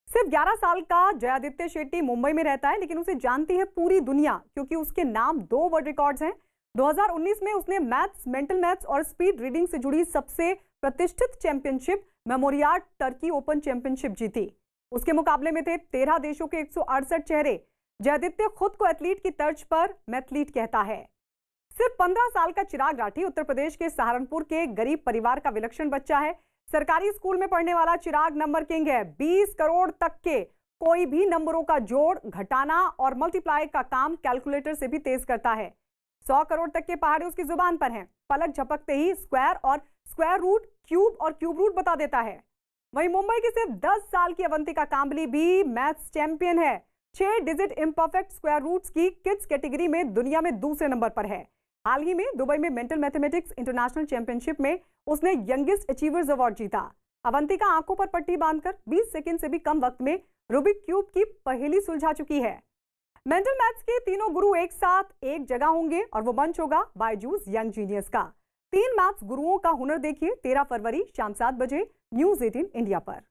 सिर्फ 11 साल का जयादित्य शेट्टी मुंबई में रहता है, लेकिन उसे जानती है पूरी दुनिया क्योंकि उसके नाम 2 वर्ल्ड रिकॉर्ड्स हैं। 2019 में उसने मैथ्स, मेंटल मैथ्स और स्पीड रीडिंग से जुड़ी सबसे प्रतिष्ठित चैंपियनशिप मेमोरियाट टर्की ओपन चैंपियनशिप जीती। उसके मुकाबले में थे 13 देशों के 168 चेहरे। जयादित्य खुद को एथलीट की तर्ज पर मैथलीट कहता है। सिर्फ 15 साल का चिराग राठी उत्तर प्रदेश के सहारनपुर के गरीब परिवार का विलक्षण बच्चा है। सरकारी स्कूल में पढ़ने वाला चिराग नंबर किंग है। 20 करोड़ तक के कोई भी नंबरों का जोड़, घटाना और मल्टीप्लाई का काम कैलकुलेटर से भी तेज करता है। 100 करोड़ तक के पहाड़े उसकी जुबान पर हैं। पलक झपकते ही स्क्वायर और स्क्वायर रूट, क्यूब और क्यूब रूट बता देता है। वहीं मुंबई की सिर्फ 10 साल की अवंतिका कांबली भी मैथ्स चैंपियन है। 6 डिजिट इम्परफेक्ट स्क्वायर रूट्स की किड्स कैटेगरी में दुनिया में दूसरे नंबर पर है। हाल ही में दुबई में मेंटल मैथमेटिक्स इंटरनेशनल चैंपियनशिप में उसने यंगेस्ट अचीवर्स अवार्ड जीता। अवंतिका आंखों पर पट्टी बांधकर 20 सेकंड से भी कम वक्त में रूबिक क्यूब की पहेली सुलझा चुकी है। मेंटल मैथ्स के तीनों गुरु एक साथ एक जगह होंगे और वो मंच होगा बायजूस यंग जीनियस का। 3 मैथ्स गुरुओं का हुनर देखिए 13 फरवरी शाम 7 बजे न्यूज 18 इंडिया पर।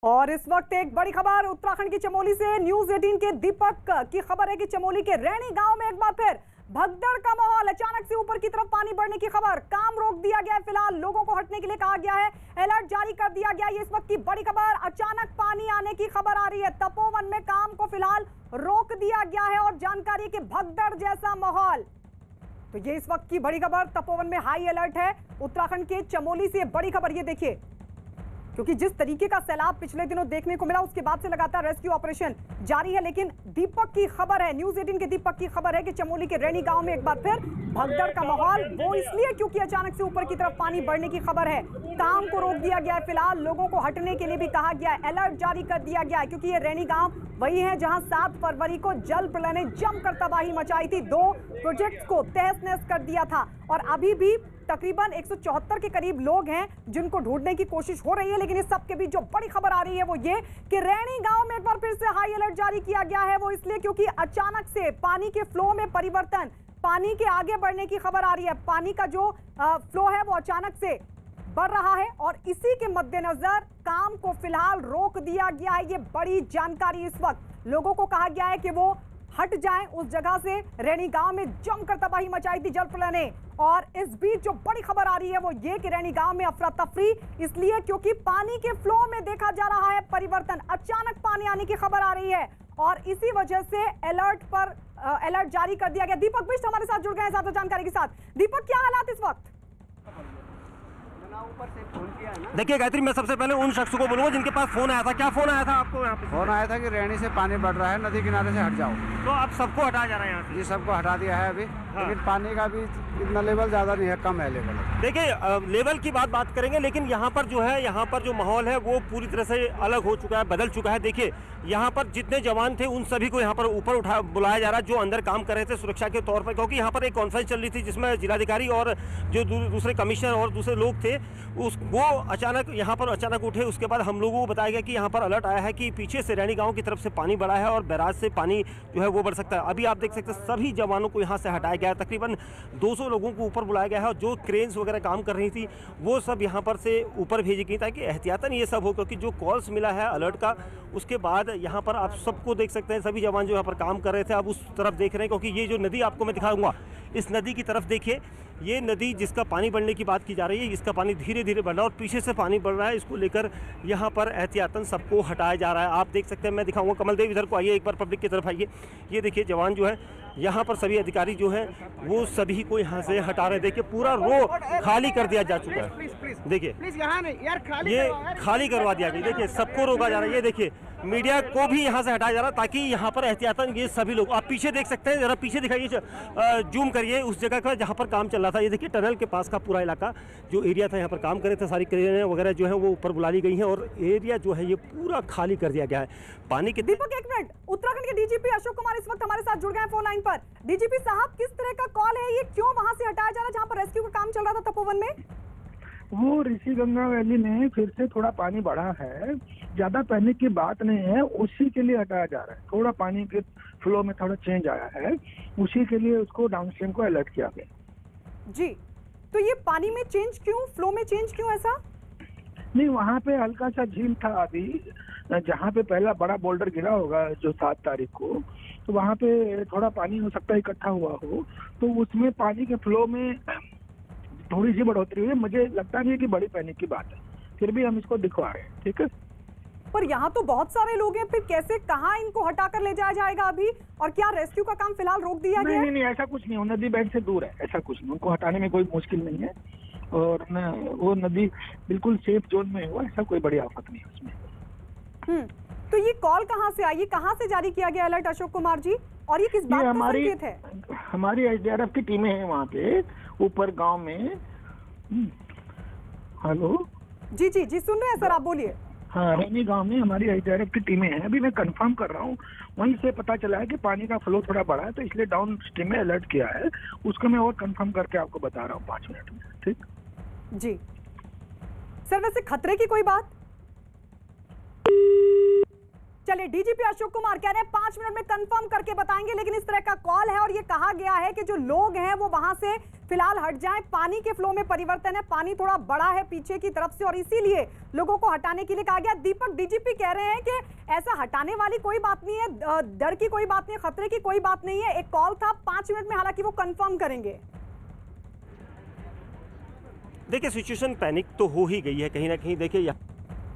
और इस वक्त एक बड़ी खबर उत्तराखंड की चमोली से। न्यूज 18 के दीपक की खबर है कि चमोली के रैणी गांव में एक बार फिर भगदड़ का माहौल। अचानक से ऊपर की तरफ पानी बढ़ने की खबर। काम रोक दिया गया है, फिलहाल लोगों को हटने के लिए कहा गया है, अलर्ट जारी कर दिया गया है। इस वक्त की बड़ी खबर, अचानक पानी आने की खबर आ रही है। तपोवन में काम को फिलहाल रोक दिया गया है और जानकारी के भगदड़ जैसा माहौल। तो ये इस वक्त की बड़ी खबर, तपोवन में हाई अलर्ट है। उत्तराखंड के चमोली से बड़ी खबर ये देखिए, क्योंकि जिस तरीके का सैलाब पिछले दिनों देखने को मिला उसके बाद से लगातार रेस्क्यू ऑपरेशन जारी है। लेकिन दीपक की खबर है, न्यूज 18 के दीपक की खबर है कि चमोली के रैणी गांव में एक बार फिर भगदड़ का माहौल। वो इसलिए क्योंकि अचानक से ऊपर की तरफ पानी बढ़ने की खबर है। काम को रोक दिया गया है, फिलहाल लोगों को हटने के लिए भी कहा गया है, अलर्ट जारी कर दिया गया है, क्योंकि ये रैणी गांव वही है जहां 7 फरवरी को जल प्रलय ने जमकर तबाही मचाई थी। 2 प्रोजेक्ट्स को तहस नहस कर दिया था और अभी भी तकरीबन 174 के करीब लोग हैं जिनको ढूंढने की कोशिश हो रही है। लेकिन इस सब के बीच जो बड़ी खबर आ रही है वो ये कि रैणी गांव में एक बार फिर से हाई अलर्ट जारी किया गया है। वो इसलिए क्योंकि अचानक से पानी के फ्लो में परिवर्तन, पानी के आगे बढ़ने की खबर आ रही है। पानी का जो फ्लो है वो अचानक से बढ़ रहा है और इसी के मद्देनजर काम को फिलहाल रोक दिया गया है। ये बड़ी जानकारी इस वक्त लोगों को कहा गया है कि वो हट जाएं उस जगह से। रैणी गांव में जमकर तबाही मचाई थी जल प्रलय ने। और इस बीच जो बड़ी खबर आ रही है वो ये कि रैणी गांव में अफरा तफरी इसलिए क्योंकि पानी के फ्लो में देखा जा रहा है परिवर्तन। अचानक पानी आने की खबर आ रही है और इसी वजह से अलर्ट जारी कर दिया गया। दीपक बिष्ट हमारे साथ जुड़ गए हैं ज्यादा जानकारी के साथ। दीपक, क्या हालात इस वक्त? देखिए गायत्री, मैं सबसे पहले उन शख्स को बोलूंगा जिनके पास फोन आया था। क्या फोन आया था आपको यहाँ पे? फोन आया था कि रैनी से पानी बढ़ रहा है, नदी किनारे से हट जाओ। तो आप सबको हटाया जा रहा है यहाँ से? जी, सबको हटा दिया है अभी। हाँ। लेकिन पानी का भी इतना लेवल ज़्यादा नहीं है, कम है लेवल। देखिए लेवल की बात करेंगे, लेकिन यहाँ पर जो है, यहाँ पर जो माहौल है वो पूरी तरह से अलग हो चुका है, बदल चुका है। देखिए यहाँ पर जितने जवान थे उन सभी को यहाँ पर ऊपर बुलाया जा रहा है, जो अंदर काम कर रहे थे सुरक्षा के तौर पर, क्योंकि यहाँ पर एक कॉन्फ्रेंस चल रही थी जिसमें जिलाधिकारी और जो दूसरे कमिश्नर और दूसरे लोग थे वो अचानक यहाँ पर अचानक उठे। उसके बाद हम लोगों को बताया गया कि यहाँ पर अलर्ट आया है कि पीछे से रैनी गाँव की तरफ से पानी बढ़ा है और बैराज से पानी जो है वो बढ़ सकता है। अभी आप देख सकते हैं सभी जवानों को यहाँ से हटाया गया है, तकरीबन 200 लोगों को ऊपर बुलाया गया है और जो क्रेन्स वगैरह काम कर रही थी वो सब यहाँ पर से ऊपर भेजी गई ताकि एहतियातन ये सब हो, क्योंकि जो कॉल्स मिला है अलर्ट का उसके बाद यहाँ पर आप सबको देख सकते हैं सभी जवान जो यहाँ पर काम कर रहे थे अब उस तरफ देख रहे हैं, क्योंकि ये जो नदी आपको मैं दिखाऊंगा इस नदी की तरफ देखिए। ये नदी जिसका पानी बढ़ने की बात की जा रही है, इसका पानी धीरे धीरे बढ़ रहा है और पीछे से पानी बढ़ रहा है। इसको लेकर यहाँ पर एहतियातन सबको हटाया जा रहा है। आप देख सकते हैं, मैं दिखाऊंगा। कमल देव इधर को आइए, एक बार पब्लिक की तरफ आइए। ये देखिए जवान जो है यहाँ पर सभी अधिकारी जो हैं वो सभी को यहाँ से हटा रहे हैं। देखिए पूरा रो खाली कर दिया जा चुका है। देखिए ये खाली करवा दिया गया। देखिए सबको रोका जा रहा है। ये देखिए मीडिया को भी यहाँ से हटाया जा रहा है ताकि यहाँ पर एहतियातन ये सभी लोग, आप पीछे देख सकते हैं, जरा पीछे दिखाइए, जूम करिए उस जगह का जहाँ पर काम चल रहा था। ये देखिए टनल के पास का पूरा इलाका जो एरिया था, यहाँ पर काम कर रहे थे, सारी क्रेनें वगैरह जो है वो ऊपर बुला ली गई हैं और एरिया जो है ये पूरा खाली कर दिया गया है पानी के। दीपक एक मिनट, उत्तराखंड के डीजीपी अशोक कुमार इस वक्त हमारे साथ जुड़ गए हैं फोन लाइन पर। डीजीपी साहब, किस तरह का कॉल है ये, क्यों वहां से हटाया जा रहा है जहाँ पर रेस्क्यू का काम चल रहा था तपोवन में? वो ऋषि गंगा वैली में फिर से थोड़ा पानी बढ़ा है, ज्यादा पैनिक की बात नहीं है, उसी के लिए हटाया जा रहा है। थोड़ा पानी के फ्लो में थोड़ा चेंज आया है, उसी के लिए उसको डाउनस्ट्रीम को अलर्ट किया गया। जी, तो ये पानी में चेंज क्यों, फ्लो में चेंज क्यों ऐसा? नहीं, वहाँ पे हल्का सा झील था अभी, जहाँ पे पहला बड़ा बोल्डर गिरा होगा जो 7 तारीख को, तो वहाँ पे थोड़ा पानी हो सकता है इकट्ठा हुआ हो, तो उसमें पानी के फ्लो में थोड़ी सी बढ़ोतरी हुई है। मुझे लगता नहीं है कि बड़ी पैनिक की बात है, फिर भी हम इसको दिखवा रहे हैं। ठीक है, पर यहाँ तो बहुत सारे लोग हैं, फिर कैसे, कहाँ इनको हटा कर ले जाया जाएगा अभी? और क्या रेस्क्यू का काम फिलहाल रोक दिया गया? नहीं, ऐसा कुछ नहीं, नदी बेड से दूर है, ऐसा कुछ नहीं, उनको हटाने में कोई मुश्किल नहीं है और वो नदी बिल्कुल सेफ जोन में हुआ, ऐसा कोई बड़ी आफत नहीं है उसमें। तो ये कॉल कहाँ से आई, कहाँ से जारी किया गया अलर्ट अशोक कुमार जी, और ये किस बात का संकेत है? हमारी एसडीआरएफ की टीमें हैं वहाँ पे ऊपर गांव में। हेलो जी जी जी, सुन रहे हैं सर, आप बोलिए। हाँ, रैनी गांव में हमारी एसडीआरएफ की टीमें हैं, अभी मैं कंफर्म कर रहा हूँ, वहीं से पता चला है कि पानी का फ्लो थोड़ा बढ़ा है, तो इसलिए डाउन स्ट्रीम में अलर्ट किया है। उसको मैं और कंफर्म करके आपको बता रहा हूँ 5 मिनट में। ठीक जी सर, वैसे खतरे की कोई बात? चलिए, डीजीपी अशोक कुमार कह रहे हैं 5 मिनट में कंफर्म करके बताएंगे, लेकिन इस तरह का कॉल है और ये कहा गया है कि जो लोग हैं वो वहां से फिलहाल हट जाएं। पानी के फ्लो में परिवर्तन है, पानी थोड़ा बड़ा है पीछे की तरफ से और इसीलिए लोगों को हटाने के लिए कहा गया। दीपक, डीजीपी कह रहे हैं कि ऐसा हटाने वाली कोई बात नहीं है, डर की कोई बात नहीं है, खतरे की कोई बात नहीं है, एक कॉल था 5 मिनट में, हालांकि वो कंफर्म करेंगे। देखिए सिचुएशन पैनिक तो हो ही गई है कहीं ना कहीं। देखिए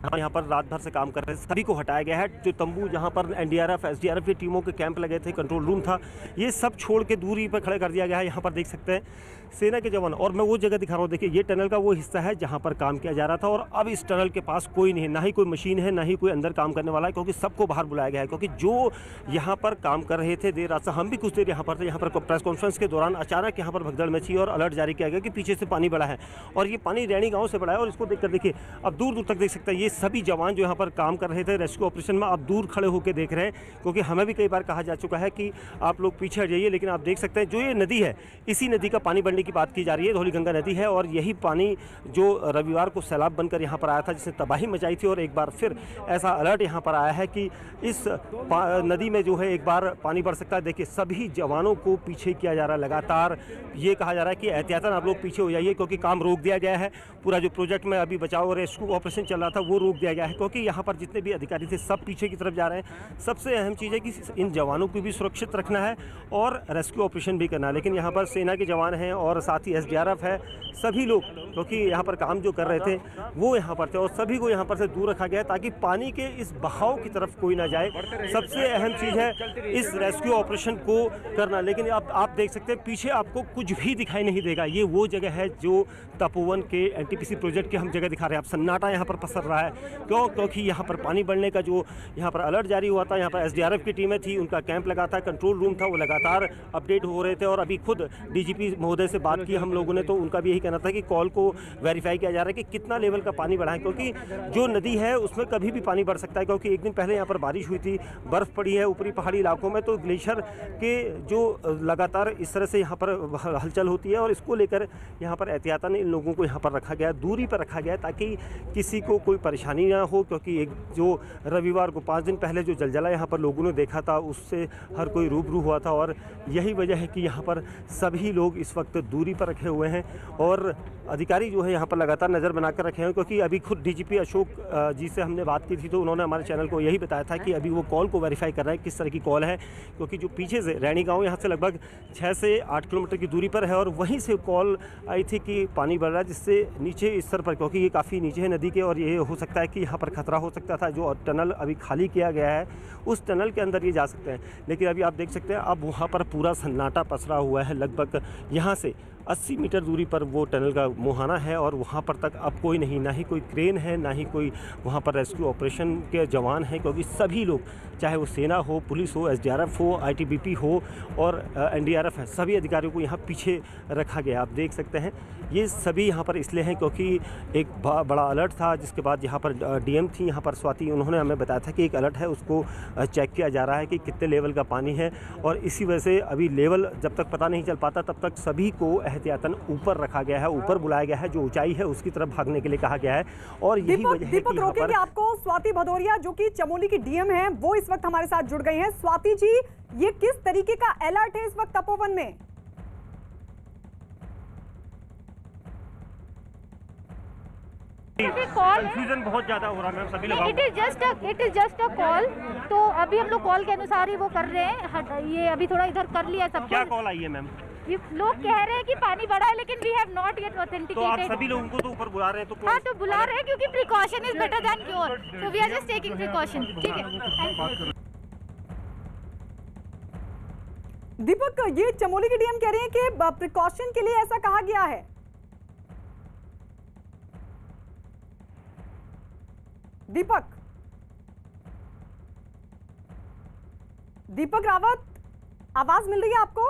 यहाँ पर रात भर से काम कर रहे हैं, सभी को हटाया गया है। जो तंबू जहाँ पर एनडीआरएफ एसडीआरएफ की टीमों के कैंप लगे थे, कंट्रोल रूम था, ये सब छोड़ के दूरी पर खड़े कर दिया गया है। यहाँ पर देख सकते हैं सेना के जवान, और मैं वो जगह दिखा रहा हूँ, देखिए ये टनल का वो हिस्सा है जहाँ पर काम किया जा रहा था और अब इस टनल के पास कोई नहीं है, ना ही कोई मशीन है, ना ही कोई अंदर काम करने वाला है, क्योंकि सबको बाहर बुलाया गया है। क्योंकि जो यहाँ पर काम कर रहे थे देर रात से, हम भी कुछ देर यहाँ पर थे, यहाँ पर प्रेस कॉन्फ्रेंस के दौरान अचानक यहाँ पर भगदड़ मची और अलर्ट जारी किया गया कि पीछे से पानी बढ़ा है और ये पानी रैनी गाँव से बढ़ा है। और इसको देखकर देखिए अब दूर दूर तक देख सकते हैं ये सभी जवान जो यहाँ पर काम कर रहे थे रेस्क्यू ऑपरेशन में, आप दूर खड़े होकर देख रहे हैं, क्योंकि हमें भी कई बार कहा जा चुका है कि आप लोग पीछे हट जाइए। लेकिन आप देख सकते हैं जो ये नदी है, इसी नदी का पानी बढ़ने की बात की जा रही है, धौलीगंगा नदी है, और यही पानी जो रविवार को सैलाब बनकर यहाँ पर आया था, जिसने तबाही मचाई थी, और एक बार फिर ऐसा अलर्ट यहाँ पर आया है कि इस नदी में जो है एक बार पानी बढ़ सकता है। देखिए सभी जवानों को पीछे किया जा रहा है, लगातार ये कहा जा रहा है कि एहतियातन आप लोग पीछे हो जाइए, क्योंकि काम रोक दिया गया है। पूरा जो प्रोजेक्ट में अभी बचाव और रेस्क्यू ऑपरेशन चल रहा था वो रोक दिया गया है, क्योंकि यहाँ पर जितने भी अधिकारी थे सब पीछे की तरफ जा रहे हैं। सबसे अहम चीज़ है कि इन जवानों को भी सुरक्षित रखना है और रेस्क्यू ऑपरेशन भी करना है। लेकिन यहाँ पर सेना के जवान हैं और साथ ही एसडीआरएफ है, सभी लोग क्योंकि यहाँ पर काम जो कर रहे थे वो यहाँ पर थे और सभी को यहाँ पर से दूर रखा गया है ताकि पानी के इस बहाव की तरफ कोई ना जाए। सबसे अहम चीज़ है इस रेस्क्यू ऑपरेशन को करना। लेकिन अब आप देख सकते हैं पीछे आपको कुछ भी दिखाई नहीं देगा। ये वो जगह है जो तपोवन के एनटीपीसी प्रोजेक्ट की हम जगह दिखा रहे हैं। आप सन्नाटा यहाँ पर पसर रहा है। क्यों? क्योंकि यहाँ पर पानी बढ़ने का जो यहाँ पर अलर्ट जारी हुआ था, यहाँ पर एसडीआरएफ की टीमें थी, उनका कैंप लगा था, कंट्रोल रूम था, वो लगातार अपडेट हो रहे थे। और अभी खुद डीजीपी महोदय से बात की हम लोगों ने, तो उनका भी यही कहना था कि कॉल को वेरीफाई किया जा रहा है कि कितना लेवल का पानी बढ़ा है, क्योंकि जो नदी है उसमें कभी भी पानी बढ़ सकता है। क्योंकि एक दिन पहले यहाँ पर बारिश हुई थी, बर्फ़ पड़ी है ऊपरी पहाड़ी इलाकों में, तो ग्लेशियर के जो लगातार इस तरह से यहाँ पर हलचल होती है और इसको लेकर यहाँ पर एहतियातन इन लोगों को यहाँ पर रखा गया, दूरी पर रखा गया ताकि किसी को कोई परेशानी ना हो। क्योंकि एक जो रविवार को 5 दिन पहले जो जलजला यहाँ पर लोगों ने देखा था उससे हर कोई रूबरू हुआ था और यही वजह है कि यहाँ पर सभी लोग इस वक्त दूरी पर रखे हुए हैं और अधिकारी जो है यहाँ पर लगातार नज़र बनाकर रखे हैं। क्योंकि अभी खुद डीजीपी अशोक जी से हमने बात की थी तो उन्होंने हमारे चैनल को यही बताया था कि अभी वो कॉल को वेरीफाई कर रहे हैं किस तरह की कॉल है। क्योंकि जो पीछे से रैणी गांव यहाँ से लगभग 6 से 8 किलोमीटर की दूरी पर है और वहीं से कॉल आई थी कि पानी बढ़ रहा है, जिससे नीचे इस स्तर पर, क्योंकि ये काफ़ी नीचे है नदी के और ये हो सकता है कि यहाँ पर खतरा हो सकता था। जो टनल अभी खाली किया गया है उस टनल के अंदर ये जा सकते हैं। लेकिन अभी आप देख सकते हैं अब वहाँ पर पूरा सन्नाटा पसरा हुआ है। लगभग यहाँ से 80 मीटर दूरी पर वो टनल का मुहाना है और वहाँ पर तक अब कोई नहीं, ना ही कोई क्रेन है, ना ही कोई वहाँ पर रेस्क्यू ऑपरेशन के जवान हैं। क्योंकि सभी लोग, चाहे वो सेना हो, पुलिस हो, एसडीआरएफ हो, आईटीबीपी हो और एनडीआरएफ है, सभी अधिकारियों को यहाँ पीछे रखा गया। आप देख सकते हैं ये सभी यहाँ पर इसलिए हैं क्योंकि एक बड़ा अलर्ट था, जिसके बाद यहाँ पर डीएम थी यहाँ पर स्वाति, उन्होंने हमें बताया था कि एक अलर्ट है, उसको चेक किया जा रहा है कि कितने लेवल का पानी है। और इसी वजह से अभी लेवल जब तक पता नहीं चल पाता तब तक सभी को एहतियातन ऊपर रखा गया है, ऊपर बुलाया गया है, जो ऊंचाई है उसकी तरफ भागने के लिए कहा गया है। और यही वजह है कि रोकेंगे आपको। स्वाति भदौरिया जो कि चमोली की डीएम है वो इस वक्त हमारे साथ जुड़ गई हैं। स्वाति जी, ये किस तरीके का अलर्ट है इस वक्त तपोवन में? कंफ्यूजन बहुत ज्यादा हो रहा है मैम, सभी लोग। It is just a call. तो अभी हम लोग कॉल के अनुसार ही वो कर रहे हैं। ये अभी थोड़ा इधर कर लिया सब। क्या कॉल आई है मैम? लोग कह रहे हैं कि पानी बढ़ा है, लेकिन we have not yet authenticated. तो आप सभी लोगों को तो ऊपर बुला रहे हैं, तो हाँ, तो बुला रहे हैं क्योंकि precaution is better than cure, so we are just taking precaution. ठीक है। दीपक, ये चमोली की डीएम कह रहे हैं कि प्रिकॉशन के लिए ऐसा कहा गया है। दीपक रावत, आवाज मिल रही है आपको?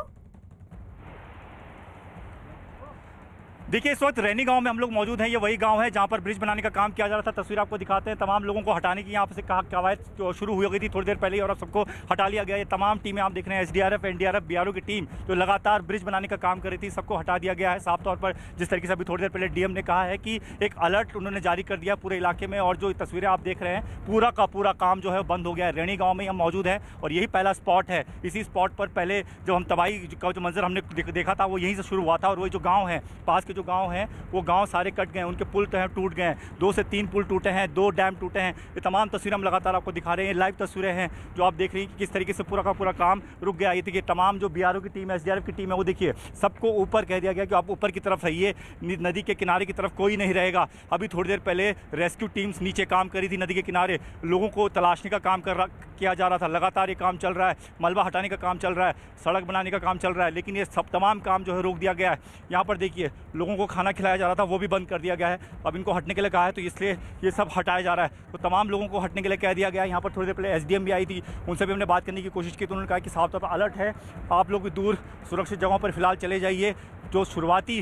देखिए, इस वक्त रैनी गांव में हम लोग मौजूद हैं। ये वही गांव है जहां पर ब्रिज बनाने का काम किया जा रहा था। तस्वीर आपको दिखाते हैं। तमाम लोगों को हटाने की यहाँ से कवायद शुरू हो गई थी थोड़ी देर पहले और अब सबको हटा लिया गया। ये तमाम टीमें आप देख रहे हैं, एसडीआरएफ, एनडीआरएफ, बीआरओ की टीम जो लगातार ब्रिज बनाने का काम कर रही थी, सबको हटा दिया गया है। साफ तौर पर जिस तरीके से अभी थोड़ी देर पहले डीएम ने कहा है कि एक अलर्ट उन्होंने जारी कर दिया पूरे इलाके में। और जो तस्वीरें आप देख रहे हैं, पूरा का पूरा काम जो है बंद हो गया है। रैनी गाँव में हम मौजूद हैं और यही पहला स्पॉट है। इसी स्पॉट पर पहले जो हम तबाही का जो मंजर हमने देखा था वो यहीं से शुरू हुआ था। और वही जो गाँव है, पास के जो गाँव हैं, वो गांव सारे कट गए, उनके पुल तो हैं टूट गए हैं। 2 से 3 पुल टूटे हैं, 2 डैम टूटे हैं। ये तमाम तस्वीरें हम लगातार आपको दिखा रहे हैं। लाइव तस्वीरें हैं जो आप देख रही हैं कि किस तरीके से पूरा का पूरा काम रुक गया। ये देखिए, तमाम जो बीआरओ की टीम है, एसडीआरएफ की टीम है, वो देखिए सबको ऊपर कह दिया गया कि आप ऊपर की तरफ रहिए, नदी के किनारे की तरफ कोई नहीं रहेगा। अभी थोड़ी देर पहले रेस्क्यू टीम्स नीचे काम कर रही थी नदी के किनारे, लोगों को तलाशने का काम किया जा रहा था। लगातार ये काम चल रहा है, मलबा हटाने का काम चल रहा है, सड़क बनाने का काम चल रहा है, लेकिन ये सब तमाम काम जो है रोक दिया गया है। यहाँ पर देखिए, लोगों को खाना खिलाया जा रहा था, वो भी बंद कर दिया गया है। अब इनको हटने के लिए कहा है, तो इसलिए ये सब हटाया जा रहा है। तो तमाम लोगों को हटने के लिए कह दिया गया है। यहाँ पर थोड़ी देर पहले एसडीएम भी आई थी, उनसे भी हमने बात करने की कोशिश की, तो उन्होंने कहा कि साफ तौर पर अलर्ट है, आप लोग भी दूर सुरक्षित जगहों पर फिलहाल चले जाइए। जो शुरुआती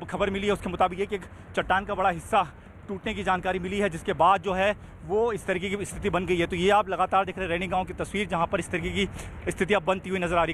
खबर मिली है उसके मुताबिक ये कि एक चट्टान का बड़ा हिस्सा टूटने की जानकारी मिली है, जिसके बाद जो है वो इस तरीके की स्थिति बन गई है। तो ये आप लगातार देख रहे हैं रैनी गांव की तस्वीर, जहां पर इस तरीके की स्थिति अब बनती हुई नजर आ रही है।